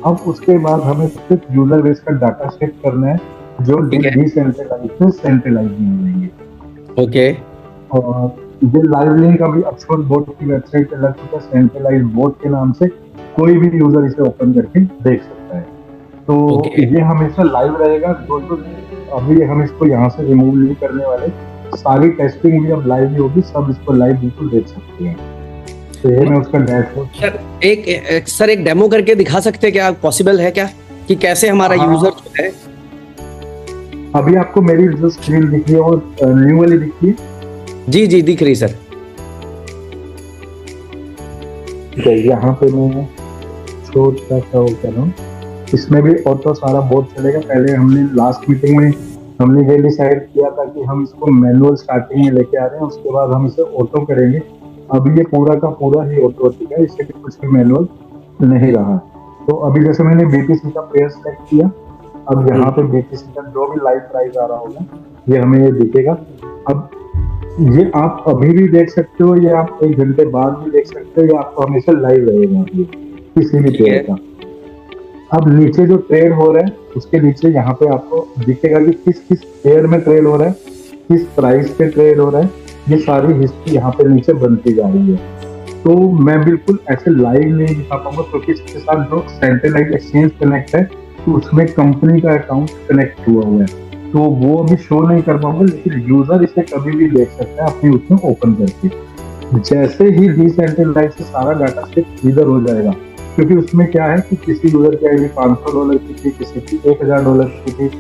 अब उसके बाद हमें सिर्फ यूजर बेस का डाटा शिफ्ट करना है जो डिसेंट्रलाइज से सेंट्रलाइज में मिलेंगे। ओके। और ये लाइव लिंक अभी अपशोर बोर्ड की वेबसाइट पे लग चुका है सेंट्रलाइज बोर्ड के नाम से। कोई भी यूजर इसे ओपन करके देख सकता है। तो ये हमेशा लाइव रहेगा। जो अभी हम इसको यहाँ से रिमूव नहीं करने वाले, सारी टेस्टिंग भी अब लाइव ही होगी, सब इसको लाइव बिल्कुल देख सकते हैं। तो ये मैं उसका डैशबोर्ड सर एक डेमो करके दिखा सकते हैं क्या? पॉसिबल है क्या कि कैसे हमारा यूजर जो है? अभी आपको मेरी जो स्क्रीन दिख रही है वो न्यू वाली दिख रही है? जी जी दिख रही सर। यहाँ पे मैं छोटा सा वो कर रहा हूँ। इसमें भी ऑटो सारा बोर्ड चलेगा। पहले हमने लास्ट मीटिंग में हमने ये डिसाइड किया था कि हम इसको मैनुअल स्टार्टिंग में लेके आ रहे हैं, उसके बाद हम इसे ऑटो करेंगे। अभी ये पूरा का पूरा ही ऑटो है, इससे कुछ भी मैनुअल नहीं रहा। तो अभी जैसे मैंने बीटीसी का पेयर सेलेक्ट किया, अब यहाँ पे बीटीसी का जो भी लाइव प्राइस आ रहा होगा ये हमें ये दिखेगा। अब ये आप अभी भी देख सकते हो, ये आप 1 घंटे बाद भी देख सकते हो, ये आपको हमेशा लाइव रहेगा किसी भी पेयर का। अब नीचे जो ट्रेड हो रहा है उसके नीचे यहाँ पे आपको दिखेगा कि किस किस पेयर में ट्रेड हो रहा है, किस प्राइस पे ट्रेड हो रहा है। ये सारी हिस्ट्री यहाँ पे नीचे बनती जा रही है। तो मैं बिल्कुल ऐसे लाइव नहीं दिखा पाऊंगा क्योंकि इसके साथ जो सेंट्रलाइज एक्सचेंज कनेक्ट है तो उसमें कंपनी का अकाउंट कनेक्ट हुआ है, तो वो अभी शो नहीं कर पाऊंगा। लेकिन यूजर इसे कभी भी देख सकता है अपने उसमें ओपन करके। जैसे ही डिसेंट्रलाइज से सारा डाटा सेट इधर हो जाएगा, क्योंकि उसमें क्या है कि किसी यूजर की आईडी $500 की थी, किसी की $1000 की थी,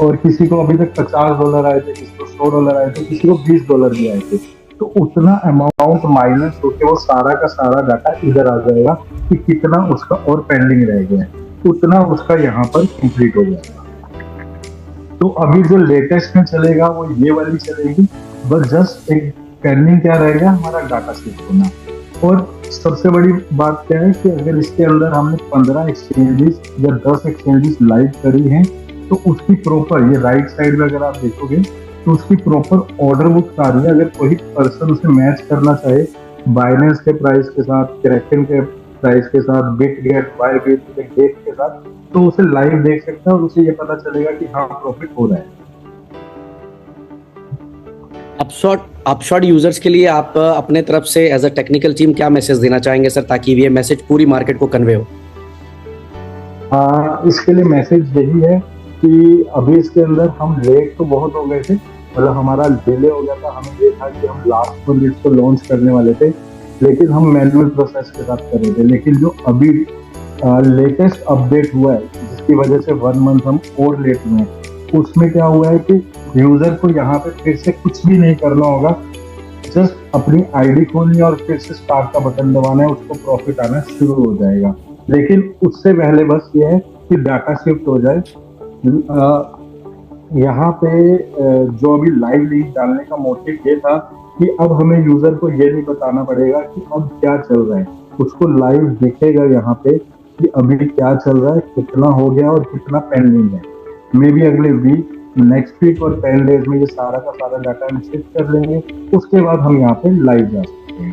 और किसी को अभी तक $50 आए थे, किसी को $100 आए थे, किसी को $20 भी आए थे। तो उतना अमाउंट माइनस होकर वो सारा का सारा डाटा इधर आ जाएगा कि कितना उसका और पेंडिंग रह गया है, उतना उसका यहाँ पर कंप्लीट हो जाएगा। तो अभी जो लेटेस्ट में चलेगा वो ये वाली चलेगी। बस जस्ट एक पेंडिंग क्या रहेगा, हमारा डाटा शिफ्ट होना। और सबसे बड़ी बात क्या है कि अगर इसके अंदर हमने 15 एक्सचेंजेस या 10 एक्सचेंजेस लाइव करी हैं तो उसकी प्रॉपर, ये राइट साइड में अगर आप देखोगे तो उसकी प्रॉपर ऑर्डर बुक आ रही है। अगर कोई पर्सन उसे मैच करना चाहे बाइनेंस के प्राइस के साथ, क्रैकन के प्राइस के साथ, बिटगेट, बायबिट के डेट के साथ, तो उसे लाइव देख सकता है और उसे ये पता चलेगा कि हाँ प्रॉफिट हो रहा है। अपशॉट यूजर्स के लिए आप अपने तरफ से एज अ टेक्निकल टीम क्या मैसेज देना चाहेंगे सर, ताकि ये मैसेज पूरी मार्केट को कन्वे हो? इसके लिए मैसेज यही है कि अभी इसके अंदर हम लेट तो बहुत हो गए थे, मतलब हमारा डिले हो गया था। हमें ये था कि हम लास्ट मंथ इसको लॉन्च करने वाले थे, लेकिन हम मैनुअल प्रोसेस के साथ कर रहे थे। लेकिन जो अभी लेटेस्ट अपडेट हुआ है, जिसकी वजह से 1 मंथ हम और लेट हुए हैं, उसमें क्या हुआ है कि यूजर को यहाँ पे फिर से कुछ भी नहीं करना होगा, जस्ट अपनी आईडी खोलनी है और फिर से स्टार्ट का बटन दबाना है, उसको प्रॉफिट आना शुरू हो जाएगा। लेकिन उससे पहले बस ये है कि डाटा शिफ्ट हो जाए। यहाँ पे जो अभी लाइव लिंक डालने का मोटिव ये था कि अब हमें यूजर को ये नहीं बताना पड़ेगा कि अब क्या चल रहा है, उसको लाइव दिखेगा यहाँ पे कि अभी क्या चल रहा है, कितना हो गया और कितना पेंडिंग है। मे बी अगले वीक, नेक्स्ट वीक और 10 डेज में ये सारा का सारा डाटा हम शिफ्ट कर लेंगे, उसके बाद हम यहाँ पे लाइव जा सकते हैं।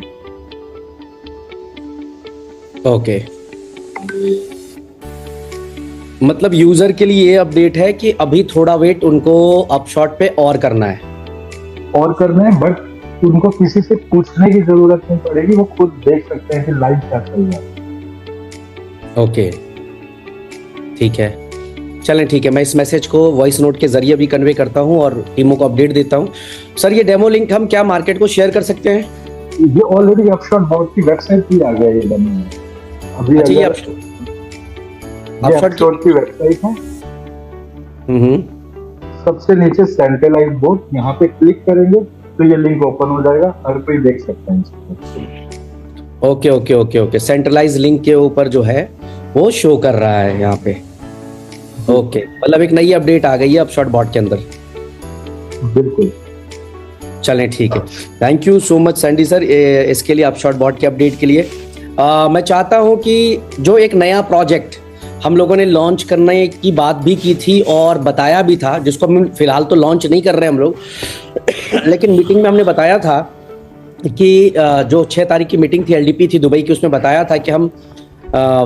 ओके, मतलब यूजर के लिए ये अपडेट है कि अभी थोड़ा वेट उनको अपशॉट पे और करना है, बट उनको किसी से पूछने की जरूरत नहीं पड़ेगी, वो खुद देख सकते हैं कि लाइव क्या चल रहा है। ओके, ठीक है, चलें ठीक है। मैं इस मैसेज को वॉइस नोट के जरिए भी कन्वे करता हूं और टीमों को अपडेट देता हूं। सर, ये डेमो लिंक हम क्या मार्केट को शेयर कर सकते हैं? ये ऑलरेडी अपशॉट बॉट की वेबसाइट पे आ गया ये डेमो। अभी अच्छा, ये अपशॉट की वेबसाइट है। सबसे नीचे सेंट्रलाइज बोर्ड, यहाँ पे क्लिक करेंगे तो ये लिंक ओपन हो जाएगा, हर कोई देख सकता है इसको। Okay okay okay okay, centralise link के ऊपर जो है वो शो कर रहा है यहाँ पे। ओके, मतलब एक नई अपडेट आ गई है अपशॉट बॉट के अंदर। बिल्कुल, चलें ठीक है। Thank you so much Sandy sir इसके लिए, अपशॉट बॉट के अपडेट के लिए। मैं चाहता हूं कि जो एक नया प्रोजेक्ट हम लोगों ने लॉन्च करने की बात भी की थी और बताया भी था, जिसको हम फिलहाल तो लॉन्च नहीं कर रहे हम लोग लेकिन मीटिंग में हमने बताया था कि जो 6 तारीख की मीटिंग थी, एलडीपी थी दुबई की, उसमें बताया था कि हम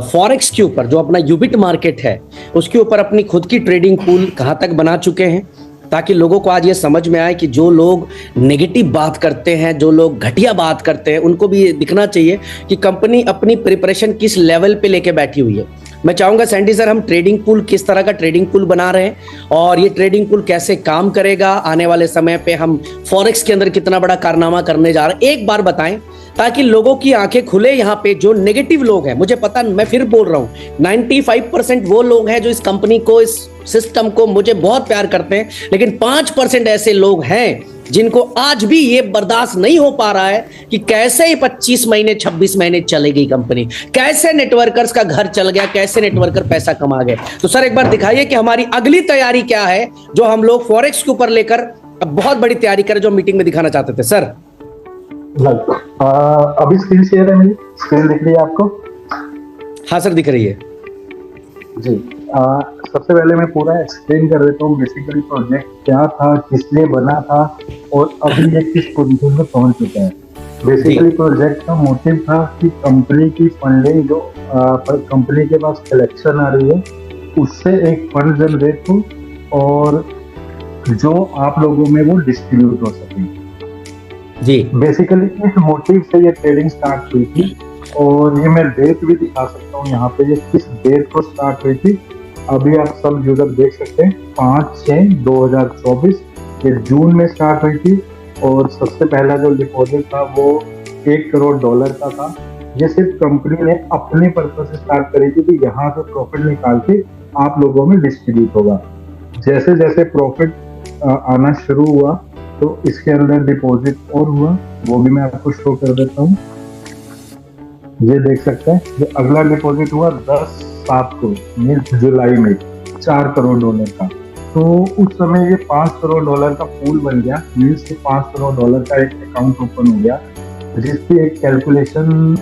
फॉरेक्स के ऊपर जो अपना यूबिट मार्केट है उसके ऊपर अपनी खुद की ट्रेडिंग पूल कहाँ तक बना चुके हैं, ताकि लोगों को आज ये समझ में आए कि जो लोग नेगेटिव बात करते हैं, जो लोग घटिया बात करते हैं, उनको भी ये दिखना चाहिए कि कंपनी अपनी प्रिपरेशन किस लेवल पे लेके बैठी हुई है। मैं चाहूंगा सैंडी सर, हम ट्रेडिंग पूल किस तरह का ट्रेडिंग पूल बना रहे हैं और ये ट्रेडिंग पूल कैसे काम करेगा, आने वाले समय पे हम फॉरेक्स के अंदर कितना बड़ा कारनामा करने जा रहे हैं, एक बार बताएं ताकि लोगों की आंखें खुले। यहाँ पे जो नेगेटिव लोग हैं, मुझे पता, मैं फिर बोल रहा हूँ 95% वो लोग हैं जो इस कंपनी को, इस सिस्टम को मुझे बहुत प्यार करते हैं, लेकिन 5% ऐसे लोग हैं जिनको आज भी ये बर्दाश्त नहीं हो पा रहा है कि कैसे ही 25 महीने 26 महीने चलेगी कंपनी, कैसे नेटवर्कर्स का घर चल गया, कैसे नेटवर्कर पैसा कमा गए। तो सर एक बार दिखाइए कि हमारी अगली तैयारी क्या है जो हम लोग फॉरेक्स के ऊपर लेकर अब बहुत बड़ी तैयारी करें, जो मीटिंग में दिखाना चाहते थे। सर अभी स्क्रीन शेयर है, मेरी स्क्रीन दिख रही है आपको? हाँ सर, दिख रही है जी। सबसे पहले मैं पूरा एक्सप्लेन कर देता हूँ बेसिकली प्रोजेक्ट क्या था, किस लिए बना था और अभी ये किस पोजीशन पे पहुंच चुका है। बेसिकली प्रोजेक्ट का मोटिव था कि कंपनी की फंडिंग, जो कंपनी के पास कलेक्शन आ रही है, उससे एक फंड जनरेट हो और जो आप लोगों में वो डिस्ट्रीब्यूट हो सके। जी, बेसिकली इस मोटिव से ये ट्रेडिंग स्टार्ट हुई थी और ये मैं डेट भी दिखा सकता हूँ यहाँ पे, ये किस डेट को स्टार्ट हुई थी। अभी आप सब यूजर देख सकते हैं 5/6/2024, ये जून में स्टार्ट हुई थी और सबसे पहला जो डिपॉजिट था वो $1 करोड़ का था। ये सिर्फ कंपनी ने अपने पर्पज से स्टार्ट करी थी कि यहाँ से प्रॉफिट निकाल के आप लोगों में डिस्ट्रीब्यूट होगा। जैसे जैसे प्रॉफिट आना शुरू हुआ तो इसके अंदर डिपॉजिट और हुआ, वो भी मैं आपको शो कर देता हूँ। ये देख सकते हैं, ये अगला डिपॉजिट हुआ 10/7 को, मीन्स जुलाई में, $4 करोड़ का। तो उस समय ये $5 करोड़ का पूल बन गया, मीन्स $5 करोड़ का एक अकाउंट ओपन हो गया, जिसकी एक कैलकुलेशन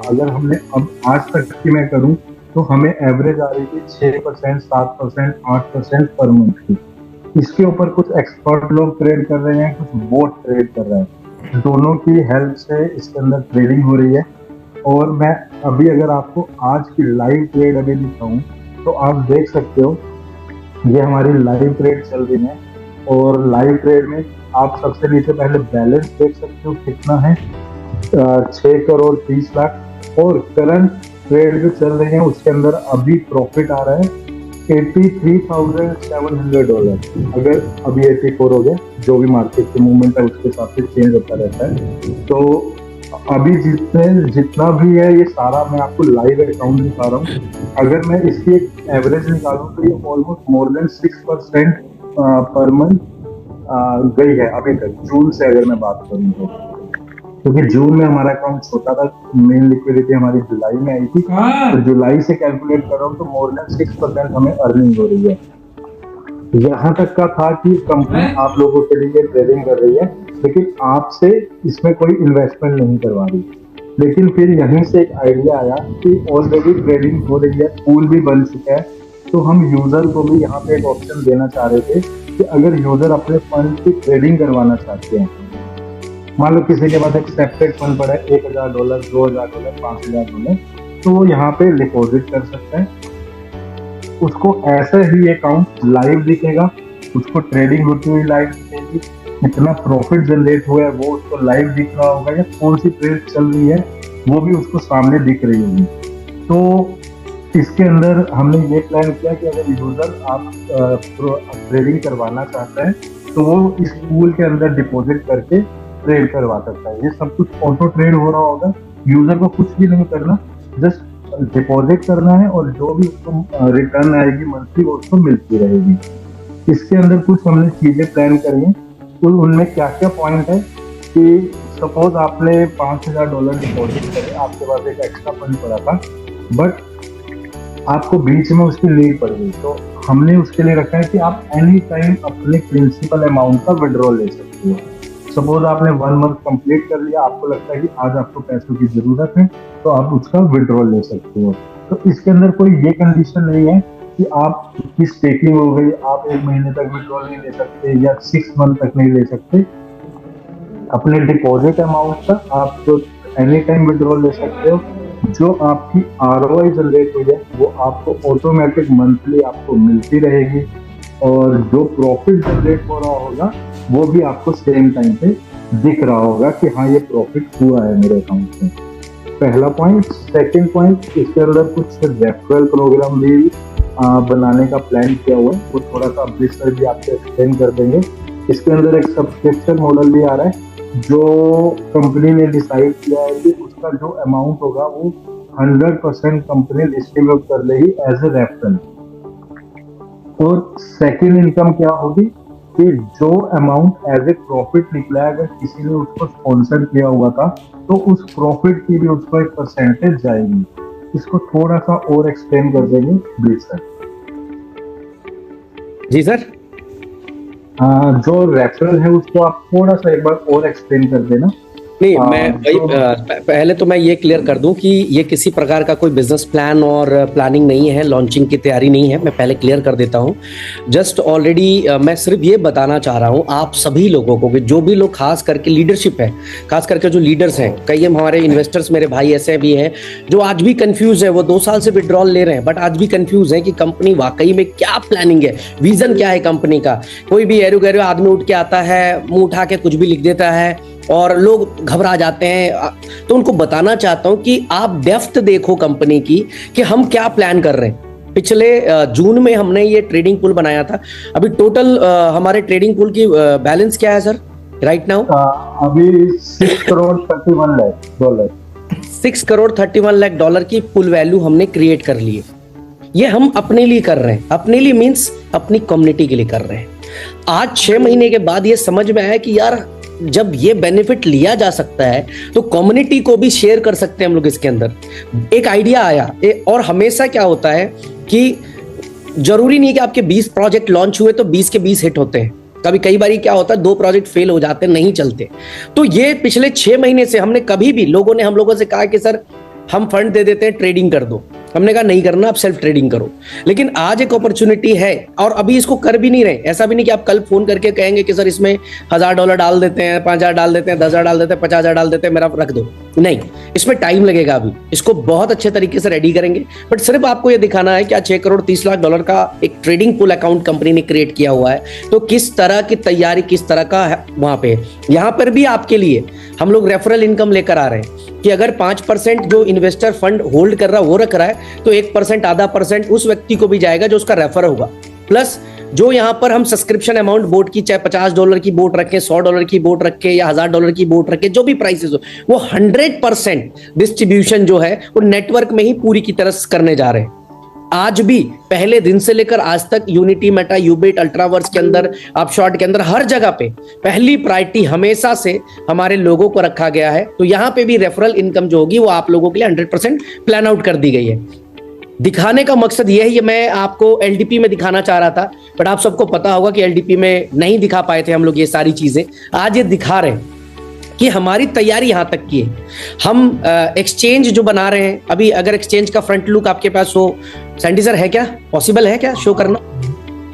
अगर हमने अब आज तक की मैं करूं तो हमें एवरेज आ रही थी 6%, 7%, 8% पर मंथ की। इसके ऊपर कुछ एक्सपर्ट लोग ट्रेड कर रहे हैं, कुछ बोट ट्रेड कर रहे हैं, दोनों की हेल्प से इसके अंदर ट्रेडिंग हो रही है। और मैं अभी अगर आपको आज की लाइव ट्रेड अभी दिखाऊं तो आप देख सकते हो, ये हमारी लाइव ट्रेड चल रही है और लाइव ट्रेड में आप सबसे नीचे पहले बैलेंस देख सकते हो कितना है, 6 करोड़ 30 लाख और करंट ट्रेड जो चल रही है उसके अंदर अभी प्रॉफिट आ रहा है $83,700। अगर अभी 84 हो गया, जो भी मार्केट के मूवमेंट है उसके हिसाब से चेंज होता रहता है। तो अभी जितना भी है ये सारा मैं आपको लाइव अकाउंट दिखा रहा हूँ। अगर मैं इसकी एक एवरेज निकालूं तो ये almost more than 6% per month गई है अभी तक, जून से अगर मैं बात करूँ तो। क्योंकि जून में हमारा अकाउंट छोटा था, मेन लिक्विडिटी हमारी जुलाई में आई थी, तो जुलाई से कैलकुलेट कर रहा हूँ तो मोर देन 6% हमें अर्निंग हो रही है। यहाँ तक का था कि कंपनी आप लोगों के लिए ट्रेडिंग कर रही है, लेकिन आपसे इसमें कोई इन्वेस्टमेंट नहीं करवा रही। लेकिन फिर यहीं से एक आइडिया आया कि ऑलरेडी ट्रेडिंग हो रही है, पूल भी बन चुका है, तो हम यूजर को भी यहाँ पे एक ऑप्शन देना चाह रहे थे कि अगर यूजर अपने फंड की ट्रेडिंग करवाना चाहते हैं, मान लो किसी के पास एक सेपरेट फंड पड़ा है $1,000, $2,000, $5,000, तो वो यहाँ पे डिपॉजिट कर सकता है। उसको ऐसा ही अकाउंट लाइव दिखेगा, उसको ट्रेडिंग होती हुई लाइव दिखेगी, कितना प्रॉफिट जनरेट हुआ है वो उसको लाइव दिख रहा होगा, या कौन सी ट्रेड चल रही है वो भी उसको सामने दिख रही होगी। तो इसके अंदर हमने ये प्लान किया कि अगर यूजर आप ट्रेडिंग करवाना चाहता है तो वो इस पूल के अंदर डिपॉजिट करके ट्रेड करवा सकता है। ये सब कुछ ऑटो ट्रेड हो रहा होगा, यूजर को कुछ भी नहीं करना, जस्ट डिपॉजिट करना है और जो भी उसको रिटर्न आएगी मंथली वो उसको मिलती रहेगी। इसके अंदर कुछ हमने चीजें प्लान करी हैं, तो उनमें क्या क्या पॉइंट है कि सपोज आपने $5,000 डिपॉजिट करे, आपके पास एक एक्स्ट्रा फंड पड़ा था, बट आपको बीच में उसकी नीड पड़ गई, तो हमने उसके लिए रखा है कि आप एनी टाइम अपने प्रिंसिपल अमाउंट का विड्रॉल ले सकते हो। सपोज आपने 1 मंथ कंप्लीट कर लिया, आपको लगता है कि आज आपको पैसों की जरूरत है, तो आप उसका विड्रॉल ले सकते हो। तो इसके अंदर कोई ये कंडीशन नहीं है कि आप की स्टेकिंग हो गई, आप 1 महीने तक विड्रॉल नहीं ले सकते या 6 मंथ तक नहीं ले सकते। अपने डिपॉजिट अमाउंट का आप तो एनी टाइम विड्रॉल ले सकते हो। जो आपकी ROI जनरेट हुई है वो आपको ऑटोमेटिक मंथली आपको मिलती रहेगी, और जो प्रॉफिट जनरेट हो रहा होगा वो भी आपको सेम टाइम पे दिख रहा होगा कि हाँ ये प्रॉफिट हुआ है मेरे अकाउंट में। पहला पॉइंट। सेकंड पॉइंट, इसके अंदर कुछ रेफरल प्रोग्राम भी बनाने का प्लान किया हुआ है, वो थोड़ा सा अमृत सर भी आपको एक्सप्लेन कर देंगे। इसके अंदर एक सब्सक्रिप्शन मॉडल भी आ रहा है, जो कंपनी ने डिसाइड किया है कि उसका जो अमाउंट होगा वो 100% कंपनी डिस्ट्रीब्यूट कर लेगी एज ए रेफरल। और सेकंड इनकम क्या होगी कि जो अमाउंट एज ए प्रॉफिट निकला है, अगर किसी ने उसको स्पॉन्सर किया हुआ था तो उस प्रॉफिट की भी उसको एक परसेंटेज जाएगी। इसको थोड़ा सा और एक्सप्लेन कर देंगे प्लीज सर। जी सर। जो रेफरल है उसको आप थोड़ा सा एक बार और एक्सप्लेन कर देना। नहीं, मैं वही पहले तो मैं ये क्लियर कर दूं कि ये किसी प्रकार का कोई बिजनेस प्लान और प्लानिंग नहीं है, लॉन्चिंग की तैयारी नहीं है, मैं पहले क्लियर कर देता हूं। जस्ट ऑलरेडी मैं सिर्फ ये बताना चाह रहा हूं आप सभी लोगों को कि जो भी लोग खास करके लीडरशिप है, खास करके जो लीडर्स हैं, कई हमारे इन्वेस्टर्स मेरे भाई ऐसे भी हैं जो आज भी कंफ्यूज है, वो 2 साल से विड्रॉल ले रहे हैं बट आज भी कंफ्यूज है कि कंपनी वाकई में क्या प्लानिंग है, विजन क्या है कंपनी का। कोई भी एरो गैरो आदमी उठ के आता है, मुंह उठा के कुछ भी लिख देता है और लोग घबरा जाते हैं। तो उनको बताना चाहता हूं कि आप डेप्थ देखो कंपनी की कि हम क्या प्लान कर रहे हैं। पिछले जून में हमने ये ट्रेडिंग पूल बनाया था। अभी टोटल हमारे ट्रेडिंग पूल की बैलेंस क्या है सर राइट नाउ? अभी $6,31,00,000 $6,31,00,000 की पुल वैल्यू हमने क्रिएट कर ली है। ये हम अपने लिए कर रहे हैं, अपने लिए मीन्स अपनी कम्युनिटी के लिए कर रहे हैं। आज 6 महीने के बाद ये समझ में आया कि यार जब ये बेनिफिट लिया जा सकता है तो कम्युनिटी को भी शेयर कर सकते हैं हम लोग। इसके अंदर एक आइडिया आया और हमेशा क्या होता है कि जरूरी नहीं कि आपके 20 प्रोजेक्ट लॉन्च हुए तो 20 के 20 हिट होते हैं। कभी कई बार क्या होता है 2 प्रोजेक्ट फेल हो जाते हैं, नहीं चलते। तो ये पिछले 6 महीने से हमने कभी भी लोगों ने हम लोगों से कहा कि सर हम फंड दे देते हैं, ट्रेडिंग कर दो। हमने कहा नहीं करना, आप सेल्फ ट्रेडिंग करो। लेकिन आज एक अपॉर्चुनिटी है और अभी इसको कर भी नहीं रहे। ऐसा भी नहीं कि आप कल फोन करके कहेंगे कि सर इसमें $1,000 डाल देते हैं, 5,000 डाल देते हैं, 10,000 डाल देते हैं, 50,000 डाल देते हैं, मेरा रख दो। नहीं, इसमें टाइम लगेगा। अभी इसको बहुत अच्छे तरीके से रेडी करेंगे। बट सिर्फ आपको ये दिखाना है कि आज $6,30,00,000 का एक ट्रेडिंग पूल अकाउंट कंपनी ने क्रिएट किया हुआ है। तो किस तरह की तैयारी, किस तरह का वहां पे, यहाँ पर भी आपके लिए हम लोग रेफरल इनकम लेकर आ रहे हैं। कि अगर 5% जो इन्वेस्टर फंड होल्ड कर रहा है वो रख रहा है, तो 1% आधा परसेंट उस व्यक्ति को भी जाएगा जो उसका रेफर होगा। प्लस जो यहाँ पर हम सब्सक्रिप्शन अमाउंट बोट की, चाहे $50 की बोट रखें, $100 की बोट रखें या $1000 की बोट रखें, जो भी प्राइसेस हो, वो 100% डिस्ट्रीब्यूशन जो है वो नेटवर्क में ही पूरी की तरह करने जा रहे हैं। आज भी पहले दिन से लेकर आज तक यूनिटी, मेटा, यूबिट, अल्ट्रावर्स के अंदर, अपशॉट के अंदर, हर जगह पे पहली प्रायोरिटी हमेशा से हमारे लोगों को रखा गया है। तो यहाँ पे भी रेफरल इनकम जो होगी वो आप लोगों के लिए 100% प्लान आउट कर दी गई है। दिखाने का मकसद यह है, ये मैं आपको एलडीपी में दिखाना चाह रहा था, बट आप सबको पता होगा कि एलडीपी में नहीं दिखा पाए थे हम लोग ये सारी चीजें। आज ये दिखा रहे हैं कि हमारी तैयारी यहां तक की है। हम एक्सचेंज जो बना रहे हैं अभी, अगर एक्सचेंज का फ्रंट लुक आपके पास हो, सैंडी सर, है क्या पॉसिबल है क्या शो करना?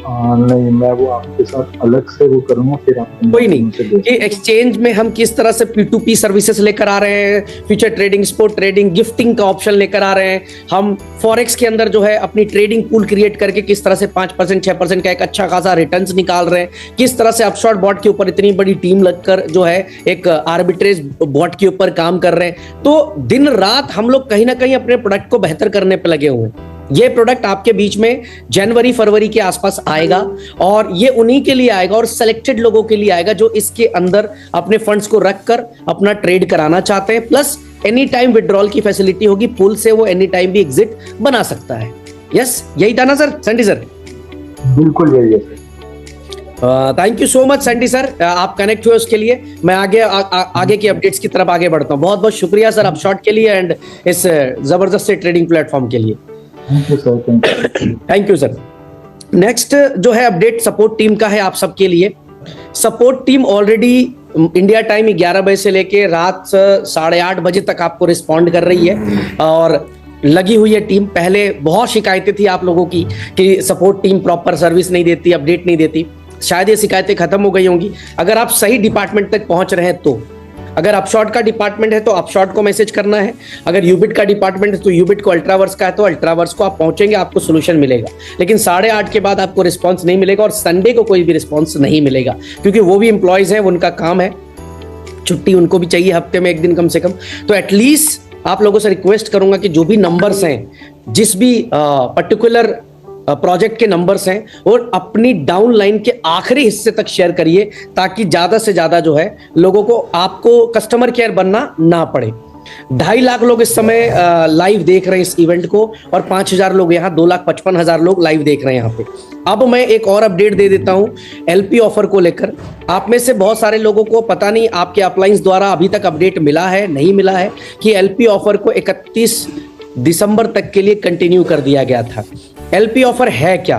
नहीं, मैं वो आपके साथ अलग से वो करूंगा, फिर आप कोई नहीं कि एक्सचेंज में हम किस तरह से P2P सर्विसेज लेकर आ रहे हैं, future trading, spot trading, gifting का ऑप्शन लेकर आ रहे हैं। हम फॉरेक्स के अंदर जो है अपनी ट्रेडिंग पूल क्रिएट करके किस तरह से 5% 6% का एक अच्छा खासा रिटर्न्स निकाल रहे हैं, किस तरह से अपशॉट बॉट के ऊपर इतनी बड़ी टीम लगकर जो है एक आर्बिट्रेज बॉट के ऊपर काम कर रहे हैं। तो दिन रात हम लोग कहीं ना कहीं अपने प्रोडक्ट को बेहतर करने पर लगे हुए हैं। ये प्रोडक्ट आपके बीच में जनवरी फरवरी के आसपास आएगा और ये उन्हीं के लिए आएगा और सेलेक्टेड लोगों के लिए आएगा जो इसके अंदर अपने फंड्स को रखकर अपना ट्रेड कराना चाहते हैं। प्लस एनी टाइम विड्रॉल की फैसिलिटी होगी, पूल से वो एनी टाइम भी एग्जिट बना सकता है। यस, यही था ना सर, सैंडी सर? बिल्कुल यही है sir. Thank you so much Sandy sir, आप कनेक्ट हुए उसके लिए। मैं आगे की अपडेट्स की तरफ आगे बढ़ता हूँ। बहुत बहुत शुक्रिया सर अपशॉट के लिए एंड इस जबरदस्त से ट्रेडिंग प्लेटफॉर्म के लिए। Thank you sir. नेक्स्ट जो है अपडेट सपोर्ट टीम का है आप सबके लिए। Support team already India time 11 बजे से लेके रात 8:30 बजे तक आपको रिस्पॉन्ड कर रही है और लगी हुई है टीम। पहले बहुत शिकायतें थी आप लोगों की कि सपोर्ट टीम प्रॉपर सर्विस नहीं देती, अपडेट नहीं देती। शायद ये शिकायतें खत्म हो गई होंगी अगर आप सही डिपार्टमेंट तक पहुंच रहे हैं तो। अगर अपशॉट का डिपार्टमेंट है तो अपशॉट को मैसेज करना है, अगर यूबिट का डिपार्टमेंट है तो यूबिट को, अल्ट्रावर्स का है तो अल्ट्रावर्स को आप पहुंचेंगे, आपको सोल्यूशन मिलेगा। लेकिन 8:30 के बाद आपको रिस्पांस नहीं मिलेगा और संडे को कोई भी रिस्पांस नहीं मिलेगा, क्योंकि वो भी एम्प्लॉयज हैं, उनका काम है, छुट्टी उनको भी चाहिए हफ्ते में 1 दिन कम से कम। तो एटलीस्ट आप लोगों से रिक्वेस्ट करूंगा कि जो भी नंबर्स हैं, जिस भी पर्टिकुलर प्रोजेक्ट के नंबर्स हैं, और अपनी डाउन लाइन के आखिरी हिस्से तक शेयर करिए ताकि ज्यादा से ज्यादा जो है लोगों को, आपको कस्टमर केयर बनना ना पड़े। 2.5 लाख लोग इस समय लाइव देख रहे हैं इस इवेंट को और 5000 लोग यहाँ, 2,55,000 लोग लाइव देख रहे हैं यहाँ पे। अब मैं एक और अपडेट दे देता हूँ एलपी ऑफर को लेकर। आप में से बहुत सारे लोगों को पता नहीं आपके अपलाइंस द्वारा अभी तक अपडेट मिला है नहीं मिला है कि एलपी ऑफर को 31 दिसंबर तक के लिए कंटिन्यू कर दिया गया था। एलपी ऑफर है क्या?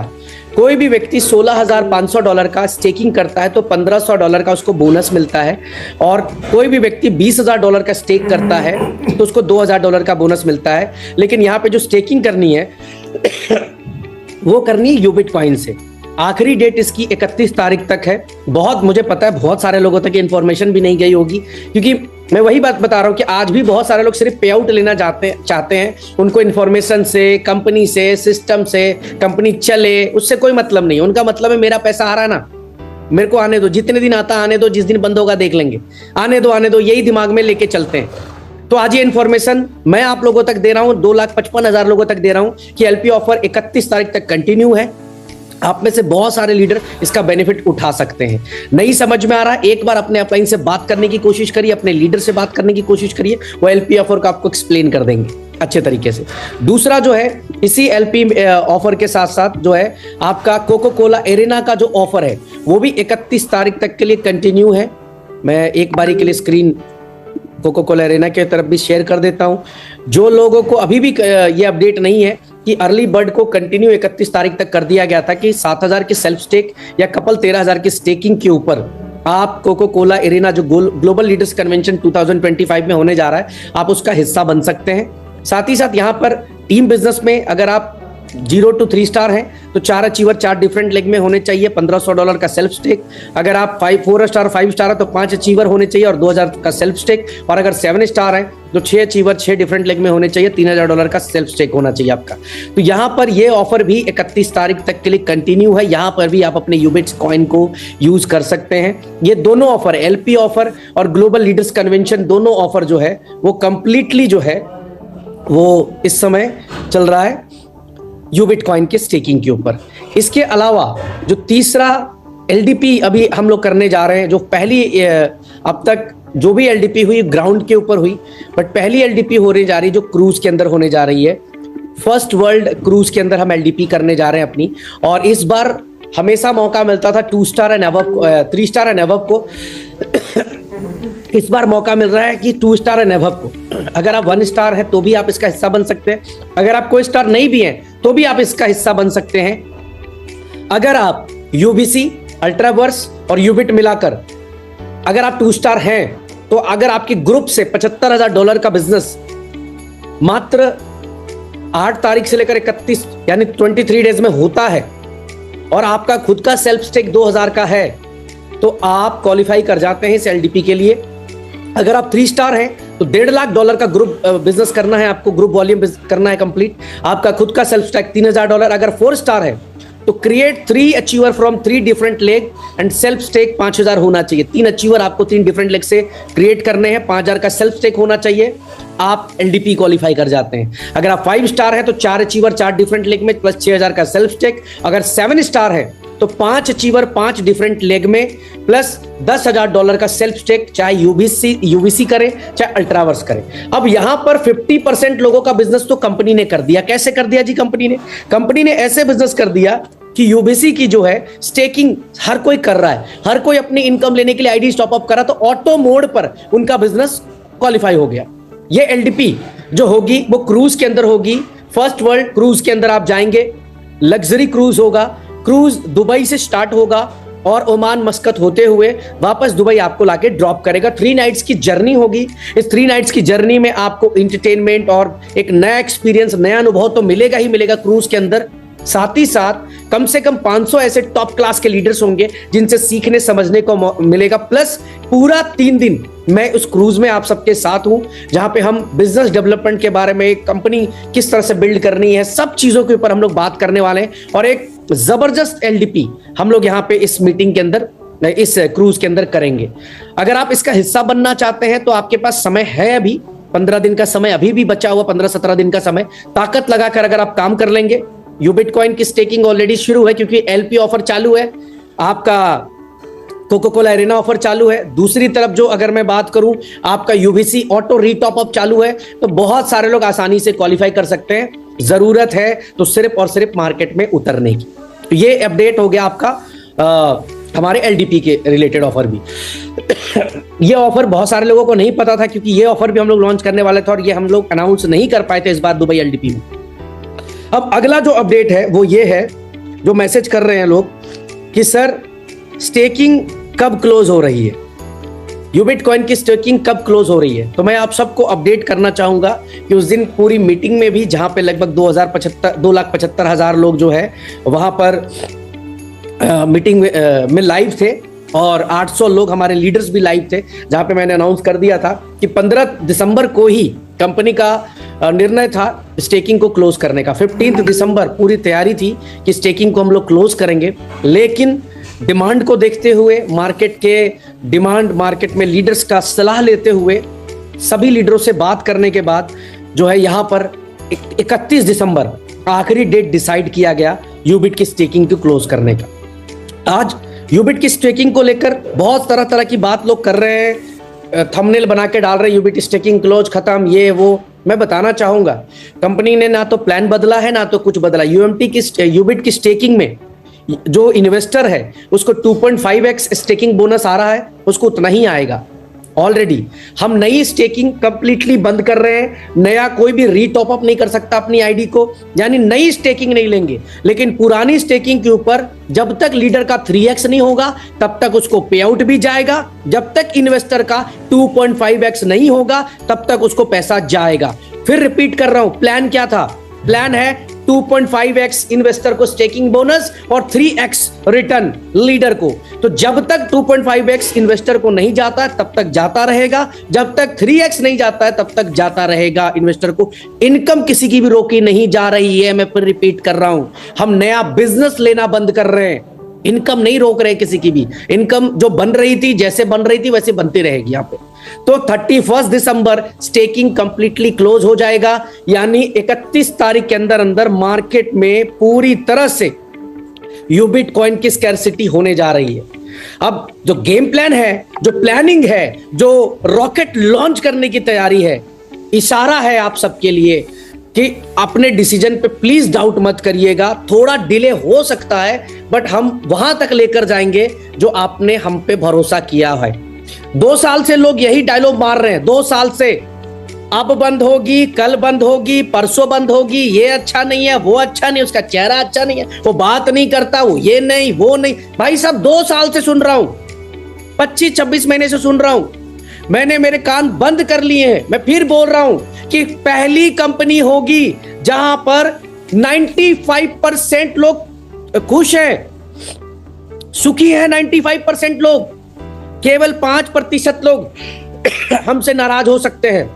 कोई भी व्यक्ति $16,500 का स्टेकिंग करता है तो $1,500 का उसको बोनस मिलता है, और कोई भी व्यक्ति $20,000 का स्टेक करता है तो उसको $2,000 का बोनस मिलता है। लेकिन यहाँ पे जो स्टेकिंग करनी है वो करनी है यूबिट कॉइन से। आखिरी डेट इसकी 31 तारीख तक है। बहुत, मुझे पता है बहुत सारे लोगों तक इन्फॉर्मेशन भी नहीं गई होगी, क्योंकि मैं वही बात बता रहा हूँ कि आज भी बहुत सारे लोग सिर्फ पे आउट लेना चाहते हैं। उनको इन्फॉर्मेशन से, कंपनी से, सिस्टम से, कंपनी चले उससे कोई मतलब नहीं। उनका मतलब है मेरा पैसा आ रहा है ना, मेरे को आने दो, जितने दिन आता आने दो, जिस दिन बंद होगा देख लेंगे, आने दो, यही दिमाग में लेके चलते हैं। तो आज ये इन्फॉर्मेशन मैं आप लोगों तक दे रहा हूँ, 2,55,000 लोगों तक दे रहा हूँ कि एलपी ऑफर 31 तारीख तक कंटिन्यू है। आप में से बहुत सारे लीडर इसका बेनिफिट उठा सकते हैं। नहीं समझ में आ रहा, एक बार अपने अपलाइन से बात करने की कोशिश करिए, अपने लीडर से बात करने की कोशिश करिए, वो एलपी ऑफर का आपको एक्सप्लेन कर देंगे अच्छे तरीके से। दूसरा जो है, इसी एलपी ऑफर के साथ साथ जो है आपका कोको कोला एरेना का जो ऑफर है वो भी 31 तारीख तक के लिए कंटिन्यू है। मैं एक बारी के लिए स्क्रीन कोको कोला एरेना की तरफ भी शेयर कर देता हूं। जो लोगों को अभी भी ये अपडेट नहीं है कि अर्ली बर्ड को कंटिन्यू 31 तारीख तक कर दिया गया था कि 7,000 की सेल्फ स्टेक या कपल 13,000 की स्टेकिंग के ऊपर आप कोको कोला एरेना जो ग्लोबल लीडर्स कन्वेंशन 2025 में होने जा रहा है, आप उसका हिस्सा बन सकते हैं। साथ ही साथ यहाँ पर टीम बिजनेस में अगर आप 0 to 3 स्टार हैं तो 4 अचीवर 4 डिफरेंट लेग में होने चाहिए, $1500 का सेल्फ स्टेक। अगर आप 4 स्टार 5 स्टार है तो 5 अचीवर होने चाहिए और 2000 का सेल्फ स्टेक। और अगर 7 स्टार है तो 6 अचीवर 6 डिफरेंट लेग में होने चाहिए, $3000 का सेल्फ स्टेक होना चाहिए आपका। तो यहाँ पर ये ऑफर भी 31 तारीख तक के लिए कंटिन्यू है। यहाँ पर भी आप अपने यूबिट्स कॉइन को यूज कर सकते हैं। ये दोनों ऑफर, एलपी ऑफर और ग्लोबल लीडर्स कन्वेंशन, दोनों ऑफर जो है वो कंप्लीटली जो है वो इस समय चल रहा है यूबिट कॉइन के स्टेकिंग के ऊपर। इसके अलावा जो तीसरा एलडीपी अभी हम लोग करने जा रहे हैं, जो पहली अब तक जो भी एलडीपी हुई ग्राउंड के ऊपर हुई, बट पहली एलडीपी होने जा रही जो क्रूज के अंदर होने जा रही है, फर्स्ट वर्ल्ड क्रूज के अंदर हम एलडीपी करने जा रहे हैं अपनी। और इस बार हमेशा मौका मिलता था 2 star and above 3 star and above को, इस बार मौका मिल रहा है कि 2 स्टार एंड अबव को। अगर आप 1 स्टार है तो भी आप इसका हिस्सा बन सकते हैं, अगर आप कोई स्टार नहीं भी हैं तो भी आप इसका हिस्सा बन सकते हैं। अगर आप यूबीसी, अल्ट्रावर्स और यूबिट मिलाकर अगर आप 2 स्टार हैं तो अगर आपके ग्रुप से $75,000 का बिजनेस मात्र 8 तारीख से लेकर 31 यानी 23 डेज में होता है और आपका खुद का सेल्फ स्टेक 2000 का है तो आप क्वालिफाई कर जाते हैं इस एलडीपी के लिए। अगर आप 3 स्टार हैं तो $1.5 लाख का ग्रुप बिजनेस करना है आपको, ग्रुप वॉल्यूम करना है कंप्लीट, आपका खुद का सेल्फ स्टेक $3000। अगर 4 स्टार है तो create 3 achiever from 3 different leg and self stake 5000 होना चाहिए। 3 अचीवर आपको 3 डिफरेंट लेग से क्रिएट करने हैं, 5000 का सेल्फ स्टेक होना चाहिए, आप एलडीपी क्वालिफाई कर जाते हैं। अगर आप 5 स्टार है तो 4 अचीवर 4 डिफरेंट लेग में प्लस 6000 का सेल्फ स्टेक। अगर 7 स्टार है तो 5 अचीवर 5 डिफरेंट लेग में प्लस $10,000 का सेल्फ स्टेक, चाहे यूबीसी करें चाहे अल्ट्रावर्स करें। अब यहां पर 50% लोगों का बिजनेस तो कंपनी ने कर दिया। कैसे कर दिया जी? कंपनी ने ऐसे बिजनेस कर दिया कि यूबीसी की जो है स्टेकिंग हर कोई कर रहा है, हर कोई अपनी इनकम लेने के लिए आईडी टॉप अप कर रहा, तो ऑटो मोड पर उनका बिजनेस क्वालिफाई हो गया। ये एलडीपी जो होगी वो क्रूज के अंदर होगी, फर्स्ट वर्ल्ड क्रूज के अंदर आप जाएंगे, लग्जरी क्रूज होगा। क्रूज दुबई से स्टार्ट होगा और ओमान मस्कत होते हुए वापस दुबई आपको लाके ड्रॉप करेगा। 3 नाइट्स की जर्नी होगी। इस 3 नाइट्स की जर्नी में आपको एंटरटेनमेंट और एक नया एक्सपीरियंस, नया अनुभव तो मिलेगा ही मिलेगा क्रूज के अंदर। साथ ही साथ कम से कम 500 ऐसे टॉप क्लास के लीडर्स होंगे जिनसे सीखने समझने को मिलेगा। प्लस पूरा 3 दिन मैं उस क्रूज में आप सबके साथ हूं, जहां पे हम बिजनेस डेवलपमेंट के बारे में, कंपनी किस तरह से बिल्ड करनी है, सब चीजों के ऊपर हम लोग बात करने वाले हैं। और एक जबरदस्त एलडीपी हम लोग यहाँ पे इस मीटिंग के अंदर, इस क्रूज के अंदर करेंगे। अगर आप इसका हिस्सा बनना चाहते हैं तो आपके पास समय है, अभी 15 दिन का समय अभी भी बचा हुआ, 15-17 दिन का समय। ताकत लगाकर अगर आप काम कर लेंगे, यूबिट कॉइन की स्टेकिंग ऑलरेडी शुरू है क्योंकि एलपी ऑफर चालू है, आपका कोका कोला एरेना ऑफर चालू है। दूसरी तरफ जो अगर मैं बात करूं, आपका यूबीसी ऑटो रीटॉप अप चालू है, तो बहुत सारे लोग आसानी से क्वालिफाई कर सकते हैं। जरूरत है तो सिर्फ और सिर्फ मार्केट में उतरने की। तो ये अपडेट हो गया आपका हमारे एलडीपी के रिलेटेड ऑफर भी। ये ऑफर बहुत सारे लोगों को नहीं पता था क्योंकि ये ऑफर भी हम लोग लॉन्च करने वाले थे और ये हम लोग अनाउंस नहीं कर पाए थे इस बार दुबई एलडीपी में। अब अगला जो अपडेट है वो ये है, जो मैसेज कर रहे हैं लोग कि सर स्टेकिंग कब क्लोज हो रही है, यूबिट कॉइन की स्टेकिंग कब क्लोज हो रही है। तो मैं आप सबको अपडेट करना चाहूंगा कि उस दिन पूरी मीटिंग में भी, जहां पे लगभग 2,75,000 लोग जो है वहां पर मीटिंग में लाइव थे और 800 लोग हमारे लीडर्स भी लाइव थे, जहां पे मैंने अनाउंस कर दिया था कि 15 दिसंबर को ही कंपनी का निर्णय था स्टेकिंग को क्लोज करने का। 15 दिसंबर पूरी तैयारी थी कि स्टेकिंग को हम लोग क्लोज करेंगे, लेकिन डिमांड को देखते हुए, मार्केट के डिमांड, मार्केट में लीडर्स का सलाह लेते हुए, सभी लीडरों से बात करने के बाद जो है यहाँ पर 31 दिसंबर आखिरी डेट डिसाइड किया गया यूबिट की स्टेकिंग को क्लोज करने का। आज यूबिट की स्टेकिंग को लेकर बहुत तरह की बात लोग कर रहे हैं, थंबनेल बना के डाल रहे हैं, यूबिट स्टेकिंग क्लोज खत्म, ये वो। मैं बताना चाहूंगा कंपनी ने ना तो प्लान बदला है ना तो कुछ बदला। यूबिट की स्टेकिंग में जो इन्वेस्टर है उसको 2.5x स्टेकिंग बोनस आ रहा है, उसको उतना ही आएगा। ऑलरेडी हम नई स्टेकिंग कंप्लीटली बंद कर रहे हैं, नया कोई भी रीटॉप अप नहीं कर सकता अपनी आईडी को, यानी नई स्टेकिंग नहीं लेंगे। लेकिन पुरानी स्टेकिंग के ऊपर जब तक लीडर का 3x नहीं होगा तब तक उसको पे आउट भी जाएगा, जब तक इन्वेस्टर का 2.5x नहीं होगा तब तक उसको पैसा जाएगा। फिर रिपीट कर रहा हूं, प्लान क्या था? प्लान है 2.5x इन्वेस्टर को स्टेकिंग बोनस और 3x रिटर्न लीडर को। तो जब तक 2.5x इन्वेस्टर को नहीं जाता है तब तक जाता रहेगा, जब तक 3x नहीं जाता है तब तक जाता रहेगा इन्वेस्टर को। इनकम किसी की भी रोकी नहीं जा रही है, मैं फिर रिपीट कर रहा हूं। हम नया बिजनेस लेना बंद कर रहे हैं, इनकम नहीं रोक रहे किसी की भी। इनकम जो बन रही थी, जैसे बन रही थी वैसे बनती रहेगी यहां पे। तो 31 दिसंबर स्टेकिंग कंप्लीटली क्लोज हो जाएगा, यानी 31 तारीख के अंदर अंदर मार्केट में पूरी तरह से यूबिट कॉइन की स्कैर्सिटी होने जा रही है। अब जो गेम प्लान है, जो प्लानिंग है, जो रॉकेट लॉन्च करने की तैयारी है, इशारा है आप सबके लिए कि अपने डिसीजन पे प्लीज डाउट मत करिएगा। थोड़ा डिले हो सकता है बट हम वहां तक लेकर जाएंगे जो आपने हम पे भरोसा किया है। 2 साल से लोग यही डायलॉग मार रहे हैं, 2 साल से, अब बंद होगी, कल बंद होगी, परसों बंद होगी, ये अच्छा नहीं है, वो अच्छा नहीं, उसका चेहरा अच्छा नहीं है, वो बात नहीं करता, वो ये नहीं, वो नहीं। भाई साहब 2 साल से सुन रहा हूं, 25-26 महीने से सुन रहा हूं, मैंने मेरे कान बंद कर लिए हैं। मैं फिर बोल रहा हूं कि पहली कंपनी होगी जहां पर 95% लोग खुश हैं, सुखी हैं, 95% लोग। केवल 5% लोग हमसे नाराज हो सकते हैं,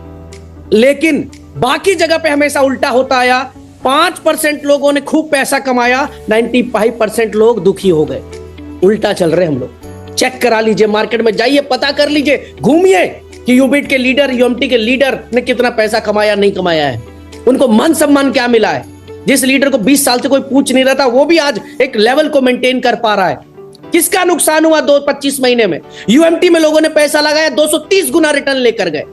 लेकिन बाकी जगह पे हमेशा उल्टा होता आया। 5% लोगों ने खूब पैसा कमाया, 95% लोग दुखी हो गए। उल्टा चल रहे हम लोग। चेक करा लीजिए, मार्केट में जाइए, पता कर लीजिए, घूमिए कि यूबिट के लीडर, यूएमटी के लीडर ने कितना पैसा कमाया, नहीं कमाया है, उनको मान सम्मान क्या मिला है। जिस लीडर को 20 साल से कोई पूछ नहीं रहा था, वो भी आज एक लेवल को मेंटेन कर पा रहा है। किसका नुकसान हुआ 25 महीने में? यूएमटी में लोगों ने पैसा लगाया, 230 गुना रिटर्न लेकर गए।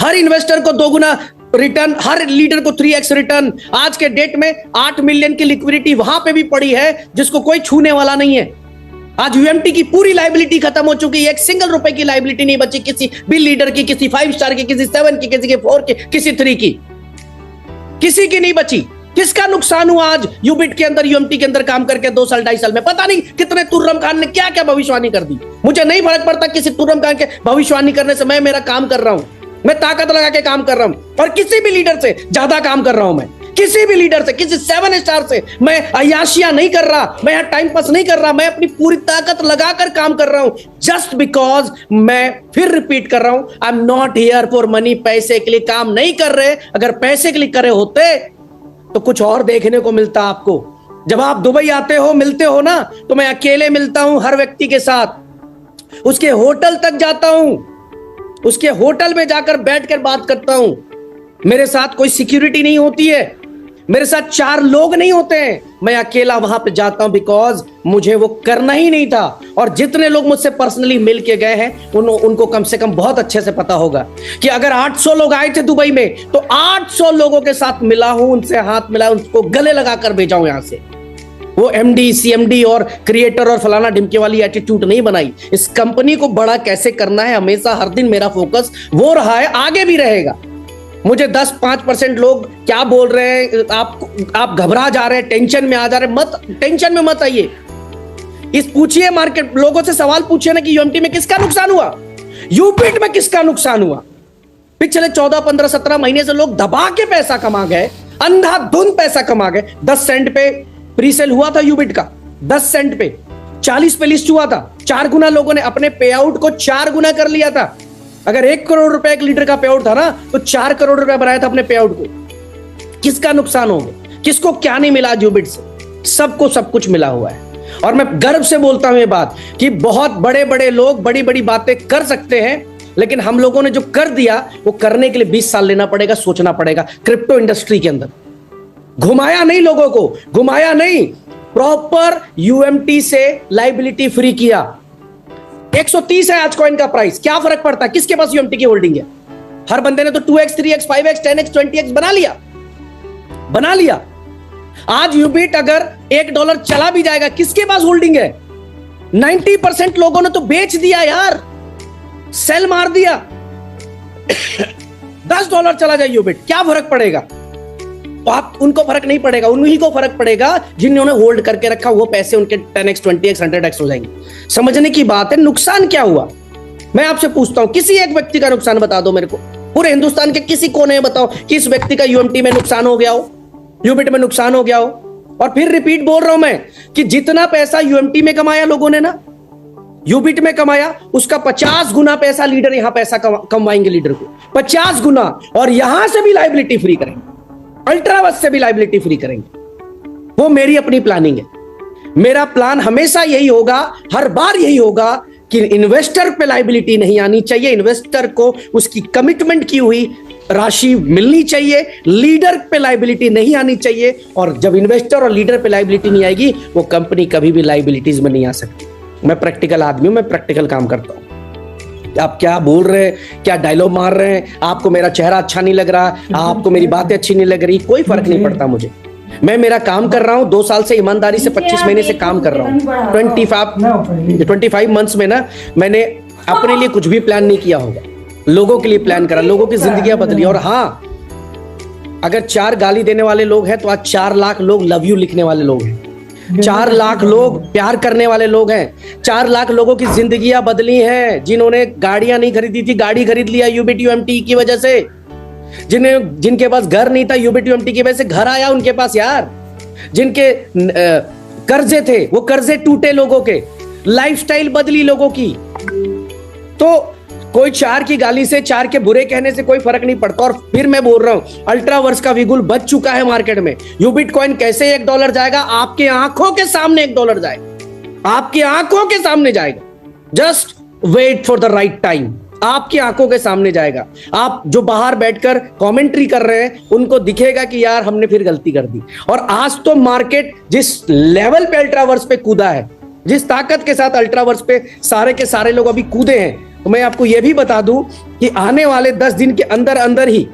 हर इन्वेस्टर को 2 गुना रिटर्न, हर लीडर को 3x रिटर्न। आज के डेट में 8 मिलियन की लिक्विडिटी वहां पे भी पड़ी है जिसको कोई छूने वाला नहीं है। आज यूएमटी की पूरी लाइबिलिटी खत्म हो चुकी है, 1 सिंगल रुपए की लाइबिलिटी नहीं बची किसी भी लीडर की, किसी 5 स्टार की, किसी 7 की, किसी के 4 की, किसी 3 की, किसी की नहीं बची। किसका नुकसान हुआ आज यूबिट के अंदर, यूएमटी के अंदर काम करके 2 साल 2.5 साल में? पता नहीं कितने तुर्रम खान ने क्या क्या भविष्यवाणी कर दी। मुझे नहीं फर्क पड़ता किसी तुर्रम खान के भविष्यवाणी करने से, मैं मेरा काम कर रहा हूं, मैं ताकत लगा के काम कर रहा हूं और किसी भी लीडर से ज्यादा काम कर रहा हूं। मैं किसी भी लीडर से, किसी 7 स्टार से मैं अयाशिया नहीं कर रहा, मैं यहां टाइम पास नहीं कर रहा, मैं अपनी पूरी ताकत लगाकर काम कर रहा हूं। जस्ट बिकॉज, मैं फिर रिपीट कर रहा हूं, I am not here for money. पैसे के लिए काम नहीं कर रहे। अगर पैसे के लिए करे होते तो कुछ और देखने को मिलता आपको। जब आप दुबई आते हो, मिलते हो ना, तो मैं अकेले मिलता हूं हर व्यक्ति के साथ, उसके होटल तक जाता हूं, उसके होटल में जाकर बैठकर बात करता हूं। मेरे साथ कोई सिक्योरिटी नहीं होती है, मेरे साथ 4 लोग नहीं होते हैं, मैं अकेला वहां पे जाता हूं बिकॉज मुझे वो करना ही नहीं था। और जितने लोग मुझसे पर्सनली मिल के गए हैं उनको कम से कम बहुत अच्छे से पता होगा कि अगर 800 लोग आए थे दुबई में तो 800 लोगों के साथ मिला हूं, उनसे हाथ मिला, उनको गले लगाकर भेजा हूं यहां से। वो एमडी, सीएमडी और क्रिएटर और फलाना ढिमके वाली एटीट्यूड नहीं बनाई। इस कंपनी को बड़ा कैसे करना है, हमेशा हर दिन मेरा फोकस वो रहा है, आगे भी रहेगा। मुझे 10-5% लोग क्या बोल रहे हैं, आप घबरा जा रहे हैं, टेंशन में आ जा रहे हैं, मत टेंशन में मत आइए। इस पूछिए मार्केट लोगों से, सवाल पूछिए ना कि यूएमटी में किसका नुकसान हुआ, यूबिट में किसका नुकसान हुआ। पिछले 14, 15, 17 महीने से लोग दबा के पैसा कमा गए, अंधाधुंध पैसा कमा गए। 10 सेंट पे प्रीसेल हुआ था यूबिट का, 10 सेंट पे, 40 पे लिस्ट हुआ था। 4 गुना लोगों ने अपने पे आउट को 4 गुना कर लिया था। अगर 1 करोड़ रुपए एक लीटर का पे आउट था ना, तो 4 करोड़ रुपए बनाया था अपने पे आउट को। किसका नुकसान हो गया? किसको क्या नहीं मिला यूबिट से? सबको सब कुछ मिला हुआ है। और मैं गर्व से बोलता हूं ये बात कि बहुत बड़े बड़े लोग बड़ी बड़ी बातें कर सकते हैं, लेकिन हम लोगों ने जो कर दिया वो करने के लिए 20 साल लेना पड़ेगा, सोचना पड़ेगा। क्रिप्टो इंडस्ट्री के अंदर घुमाया नहीं, लोगों को घुमाया नहीं, प्रॉपर यूएमटी से लाइबिलिटी फ्री किया। 130 है आज कॉइन का प्राइस, क्या फर्क पड़ता है? किसके पास यूएमटी की होल्डिंग है? हर बंदे ने तो 2x, 3x, 5x, 10x, 20x बना लिया। आज यूबिट अगर $1 चला भी जाएगा, किसके पास होल्डिंग है? 90% लोगों ने तो बेच दिया यार, सेल मार दिया। $10 चला जाए यूबिट, क्या फर्क पड़ेगा? आप उनको फर्क नहीं पड़ेगा, उन्हीं को फर्क पड़ेगा जिन्होंने होल्ड करके रखा, वो पैसे उनके 10x, 20x, 100x हो जाएंगे। समझने की बात है। नुकसान क्या हुआ? मैं आपसे पूछता हूं, किसी एक व्यक्ति का नुकसान बता दो मेरे को, पूरे हिंदुस्तान के किसी कोने में बताओ कि इस व्यक्ति का यूएमटी में नुकसान हो गया हो। यूबिट में नुकसान हो गया हो। और फिर रिपीट बोल रहा हूं मैं कि जितना पैसा यूएमटी में कमाया लोगों ने ना, यूबिट में कमाया, उसका 50 गुना पैसा लीडर यहां पैसा कमाएंगे लीडर को, 50 गुना। और यहां से भी लाइबिलिटी फ्री करेंगे, अल्ट्रावर्स से भी लाइबिलिटी फ्री करेंगे। वो मेरी अपनी प्लानिंग है। मेरा प्लान हमेशा यही होगा, हर बार यही होगा कि इन्वेस्टर पे लाइबिलिटी नहीं आनी चाहिए, इन्वेस्टर को उसकी कमिटमेंट की हुई राशि मिलनी चाहिए, लीडर पे लाइबिलिटी नहीं आनी चाहिए। और जब इन्वेस्टर और लीडर पे लाइबिलिटी नहीं आएगी, वो कंपनी कभी भी लाइबिलिटीज में नहीं आ सकती। मैं प्रैक्टिकल आदमी हूं, मैं प्रैक्टिकल काम करता हूं। आप क्या बोल रहे हैं, क्या डायलॉग मार रहे हैं, आपको मेरा चेहरा अच्छा नहीं लग रहा, आपको मेरी बातें अच्छी नहीं लग रही, कोई फर्क नहीं पड़ता मुझे। मैं मेरा काम कर रहा हूं, 2 साल से ईमानदारी से 25 महीने से काम कर रहा हूं। 25 मंथ्स में ना मैंने अपने लिए कुछ भी प्लान नहीं किया होगा, लोगों के लिए प्लान करा, लोगों की जिंदगियां बदली। और हाँ, अगर 4 गाली देने वाले लोग हैं तो आज 4 लाख लोग लव यू लिखने वाले लोग हैं, 4 लाख लोग प्यार करने वाले लोग हैं, 4 लाख लोगों की जिंदगियां बदली हैं। जिन्होंने गाड़ियां नहीं खरीदी थी, गाड़ी खरीद लिया यूबिट यूएमटी की वजह से। जिनके पास घर नहीं था, यूबिट यूएमटी की वजह से घर आया उनके पास यार। जिनके कर्जे थे, वो कर्जे टूटे लोगों के, लाइफस्टाइल बदली लोगों की। तो कोई 4 की गाली से, 4 के बुरे कहने से कोई फर्क नहीं पड़ता। और फिर मैं बोल रहा हूं, अल्ट्रावर्स का विगुल बच चुका है मार्केट में। यूबिट कॉइन कैसे $1 जाएगा? आपके आंखों के सामने $1 जाएगा, आपकी आंखों के सामने जाएगा। Just wait for the right time, आपकी आंखों के सामने जाएगा। आप जो बाहर बैठकर कमेंट्री कर रहे हैं, उनको दिखेगा कि यार हमने फिर गलती कर दी। और आज तो मार्केट जिस लेवल पे अल्ट्रावर्स पे कूदा है, जिस ताकत के साथ अल्ट्रावर्स पे सारे के सारे लोग अभी कूदे हैं, तो मैं आपको यह भी बता दूं कि आने वाले 10 दिन के अंदर अंदर ही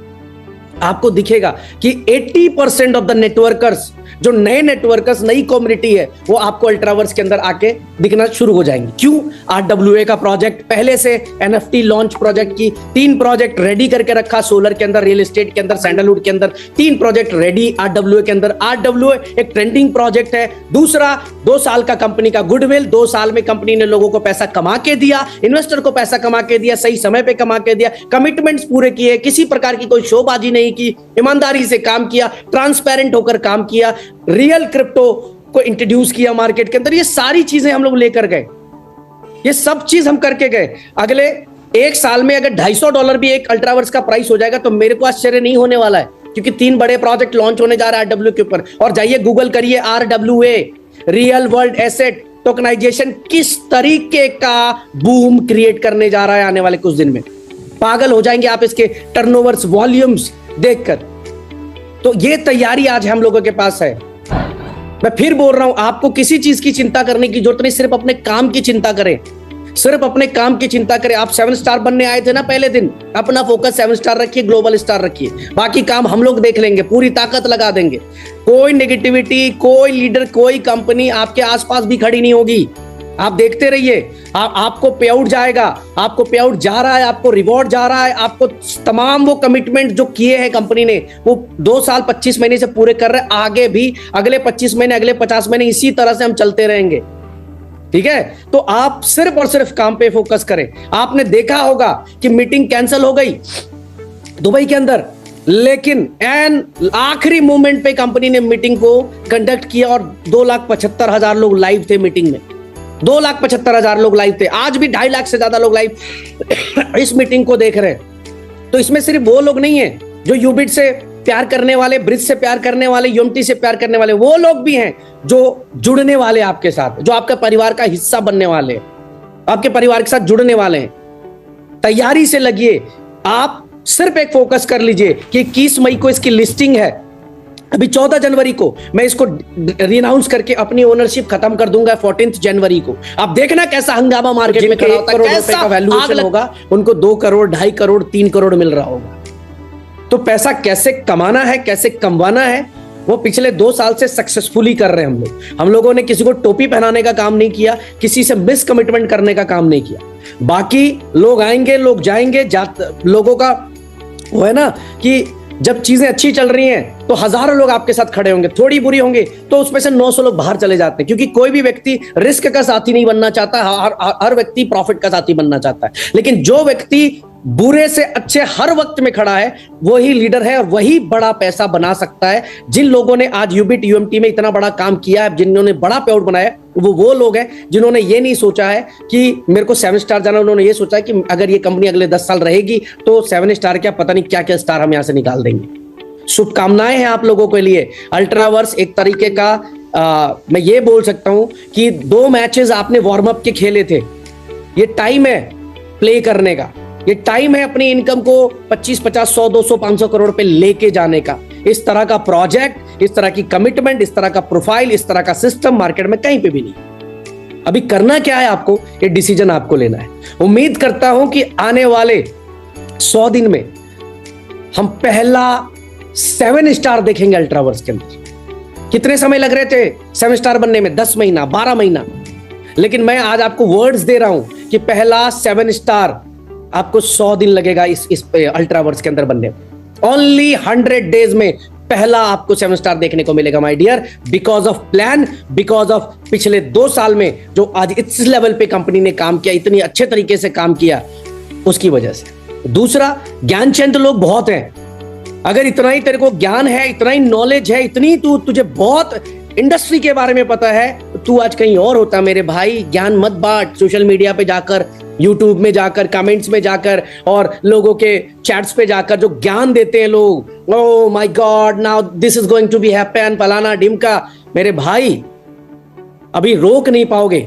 आपको दिखेगा कि 80% ऑफ द नेटवर्कर्स, जो नए नेटवर्कर्स, नई कम्युनिटी है, वो आपको अल्ट्रावर्स के अंदर आके दिखना शुरू हो जाएंगे। क्यों? RWA का प्रोजेक्ट पहले से, NFT लॉन्च प्रोजेक्ट की 3 प्रोजेक्ट रेडी करके रखा, सोलर के अंदर, रियल एस्टेट के अंदर, सैंडलवुड के अंदर 3 प्रोजेक्ट रेडी RWA के अंदर। RWA एक ट्रेंडिंग प्रोजेक्ट है। दूसरा, 2 साल का कंपनी का गुडविल, 2 साल में कंपनी ने लोगों को पैसा कमा के दिया, इन्वेस्टर को पैसा कमा के दिया, सही समय पे कमा के दिया, कमिटमेंट्स पूरे किए, किसी प्रकार की कोई शोबाजी नहीं की, ईमानदारी से काम किया, ट्रांसपेरेंट होकर काम किया, रियल क्रिप्टो को इंट्रोड्यूस किया मार्केट के अंदर। ये सारी चीजें हम लोग लेकर गए, ये सब चीज हम करके गए। अगले 1 साल में अगर $250 भी एक अल्ट्रावर्स का प्राइस हो जाएगा तो मेरे को आश्चर्य नहीं होने वाला है, क्योंकि 3 बड़े प्रोजेक्ट लॉन्च होने जा रहा है RWA के ऊपर। और जाइए गूगल करिए, RWA, real world asset tokenisation किस तरीके का बूम क्रिएट करने जा रहा है आने वाले कुछ दिन में। पागल हो जाएंगे आप इसके टर्नओवर्स, वॉल्यूम्स देखकर। तो ये तैयारी आज हम लोगों के पास है। मैं फिर बोल रहा हूं, आपको किसी चीज की चिंता करने की जरूरत नहीं, सिर्फ अपने काम की चिंता करें, सिर्फ अपने काम की चिंता करें। आप 7 स्टार बनने आए थे ना पहले दिन, अपना फोकस 7 स्टार रखिए, ग्लोबल स्टार रखिए, बाकी काम हम लोग देख लेंगे, पूरी ताकत लगा देंगे। कोई नेगेटिविटी, कोई लीडर, कोई कंपनी आपके आसपास भी खड़ी नहीं होगी। आप देखते रहिए, आपको पे आउट जाएगा, आपको पे आउट जा रहा है, आपको रिवॉर्ड जा रहा है, आपको तमाम वो कमिटमेंट जो किए हैं कंपनी ने, वो 2 साल 25 महीने से पूरे कर रहे हैं। आगे भी अगले 25 महीने, अगले 50 महीने इसी तरह से हम चलते रहेंगे। ठीक है? तो आप सिर्फ और सिर्फ काम पे फोकस करें। आपने देखा होगा कि मीटिंग कैंसिल हो गई दुबई के अंदर, लेकिन आखिरी मोमेंट पे कंपनी ने मीटिंग को कंडक्ट किया और 2,75,000 लोग लाइव थे मीटिंग में। 2,75,000 लोग लाइव थे। आज भी 2.5 लाख से ज्यादा लोग लाइव इस मीटिंग को देख रहे हैं। तो इसमें सिर्फ वो लोग नहीं है जो यूबिट से प्यार करने वाले, ब्रिज से प्यार करने वाले, यूएमटी से प्यार करने वाले, वो लोग भी हैं जो जुड़ने वाले आपके साथ, जो आपका परिवार का हिस्सा बनने वाले, आपके परिवार के साथ जुड़ने वाले हैं। तैयारी से लगिए। आप सिर्फ एक फोकस कर लीजिए कि 21 मई को इसकी लिस्टिंग है। अभी 14 जनवरी को मैं इसको रिनाउंस करके अपनी ओनरशिप खत्म कर दूंगा 14 जनवरी को। आप देखना कैसा हंगामा मार्केट में खड़ा होता है, कैसा का वैल्यूएशन होगा। उनको 2 करोड़, 2.5 करोड़, 3 करोड़ मिल रहा होगा। तो पैसा कैसे कमाना है, कैसे कमवाना है, वो पिछले 2 साल से सक्सेसफुली कर रहे हैं हम लोगों ने किसी को टोपी पहनाने का काम नहीं किया, किसी से मिस कमिटमेंट करने का काम नहीं किया। बाकी लोग आएंगे, लोग जाएंगे, लोगों का वो है ना कि जब चीजें अच्छी चल रही हैं तो हजारों लोग आपके साथ खड़े होंगे, थोड़ी बुरी होंगे तो उसमें से 900 लोग बाहर चले जाते हैं, क्योंकि कोई भी व्यक्ति रिस्क का साथी नहीं बनना चाहता, हर व्यक्ति प्रॉफिट का साथी बनना चाहता है। लेकिन जो व्यक्ति बुरे से अच्छे हर वक्त में खड़ा है वही लीडर है और वही बड़ा पैसा बना सकता है। जिन लोगों ने आज यूबिट यूएमटी में इतना बड़ा काम किया है, जिन्होंने बड़ा पे आउट बनाया, वो लोग हैं जिन्होंने ये नहीं सोचा है कि मेरे को 7 स्टार जाना, उन्होंने ये सोचा है कि अगर ये कंपनी अगले 10 साल रहेगी तो 7 स्टार क्या, पता नहीं क्या क्या स्टार हम यहां से निकाल देंगे। शुभकामनाएं हैं आप लोगों के लिए। अल्ट्रावर्स एक तरीके का मैं ये बोल सकता हूं कि 2 मैचेस आपने वार्म अप के खेले थे, ये टाइम है प्ले करने का, ये टाइम है अपनी इनकम को 25, 50, 100, 200, 500 करोड़ पे लेके जाने का। इस तरह का प्रोजेक्ट, इस तरह की कमिटमेंट, इस तरह का प्रोफाइल, इस तरह का सिस्टम मार्केट में कहीं पे भी नहीं। अभी करना क्या है आपको, ये डिसीजन आपको लेना है। उम्मीद करता हूं कि आने वाले 100 दिन में हम पहला 7 स्टार देखेंगे अल्ट्रावर्स के अंदर। कितने समय लग रहे थे 7 स्टार बनने में? 10 महीना, 12 महीना। लेकिन मैं आज आपको वर्ड्स दे रहा हूं कि पहला 7 स्टार आपको 100 दिन लगेगा इस अल्ट्रावर्स के अंदर बनने में। ओनली 100 डेज में पहला आपको 7 स्टार देखने को मिलेगा my dear, because of plan, because of पिछले 2 साल में जो आज इस लेवल पे कंपनी ने काम किया, इतनी अच्छे तरीके से काम किया, उसकी वजह से। दूसरा, ज्ञान चंद लोग बहुत हैं। अगर इतना ही तेरे को ज्ञान है, इतना ही नॉलेज है, इतनी तुझे बहुत इंडस्ट्री के बारे में पता है, तू आज कहीं और होता मेरे भाई। ज्ञान मत बांट सोशल मीडिया पे जाकर, यूट्यूब में जाकर, कमेंट्स में जाकर और लोगों के चैट्स पे जाकर जो ज्ञान देते हैं लोग, oh my God now this is going to be happen, फलाना ढिमका। मेरे भाई अभी रोक नहीं पाओगे,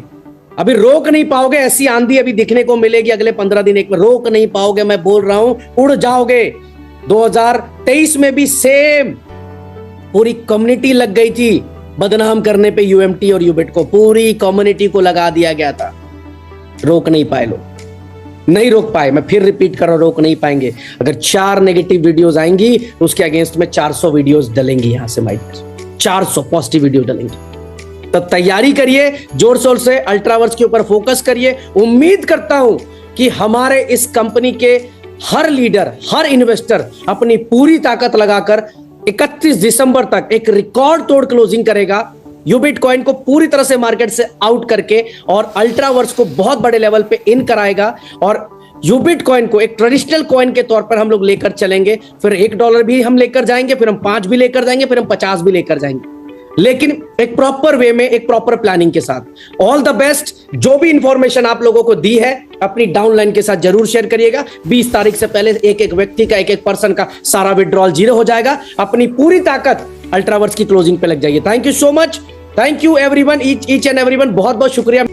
अभी रोक नहीं पाओगे। ऐसी आंधी अभी दिखने को मिलेगी अगले 15 दिन, एक में रोक नहीं पाओगे। मैं बोल रहा हूं, उड़ जाओगे। 2023 में भी सेम पूरी कम्युनिटी लग गई थी बदनाम करने पे यूएमटी और यूबिट को, पूरी कम्युनिटी को लगा दिया गया था। रोक नहीं पाए लोग, नहीं रोक पाए। मैं फिर रिपीट कर रहा हूं, रोक नहीं पाएंगे। अगर 4 नेगेटिव वीडियोस आएंगी तो उसके अगेंस्ट में 400 वीडियोस डलेंगी यहां से माइक, 400 पॉजिटिव वीडियो डलेंगी। तो तैयारी करिए जोर शोर से, अल्ट्रावर्स के ऊपर फोकस करिए। उम्मीद करता हूं कि हमारे इस कंपनी के हर लीडर, हर इन्वेस्टर अपनी पूरी ताकत लगाकर 31 दिसंबर तक एक रिकॉर्ड तोड़ क्लोजिंग करेगा, यूबिट कॉइन को पूरी तरह से मार्केट से आउट करके, और अल्ट्रावर्स को बहुत बड़े लेवल पे इन कराएगा। और यूबिट कॉइन को एक ट्रेडिशनल कॉइन के तौर पर हम लोग लेकर चलेंगे। फिर $1 भी हम लेकर जाएंगे, फिर हम 5 भी लेकर जाएंगे, फिर हम 50 भी लेकर जाएंगे, लेकिन एक प्रॉपर वे में, एक प्रॉपर प्लानिंग के साथ। All the best. जो भी इंफॉर्मेशन आप लोगों को दी है अपनी डाउनलाइन के साथ जरूर शेयर करिएगा। 20 तारीख से पहले एक एक व्यक्ति का, एक एक पर्सन का सारा विड्रॉल 0 हो जाएगा। अपनी पूरी ताकत अल्ट्रावर्स की क्लोजिंग पे लग जाइए। Thank you so much, thank you everyone, each and everyone, बहुत बहुत शुक्रिया।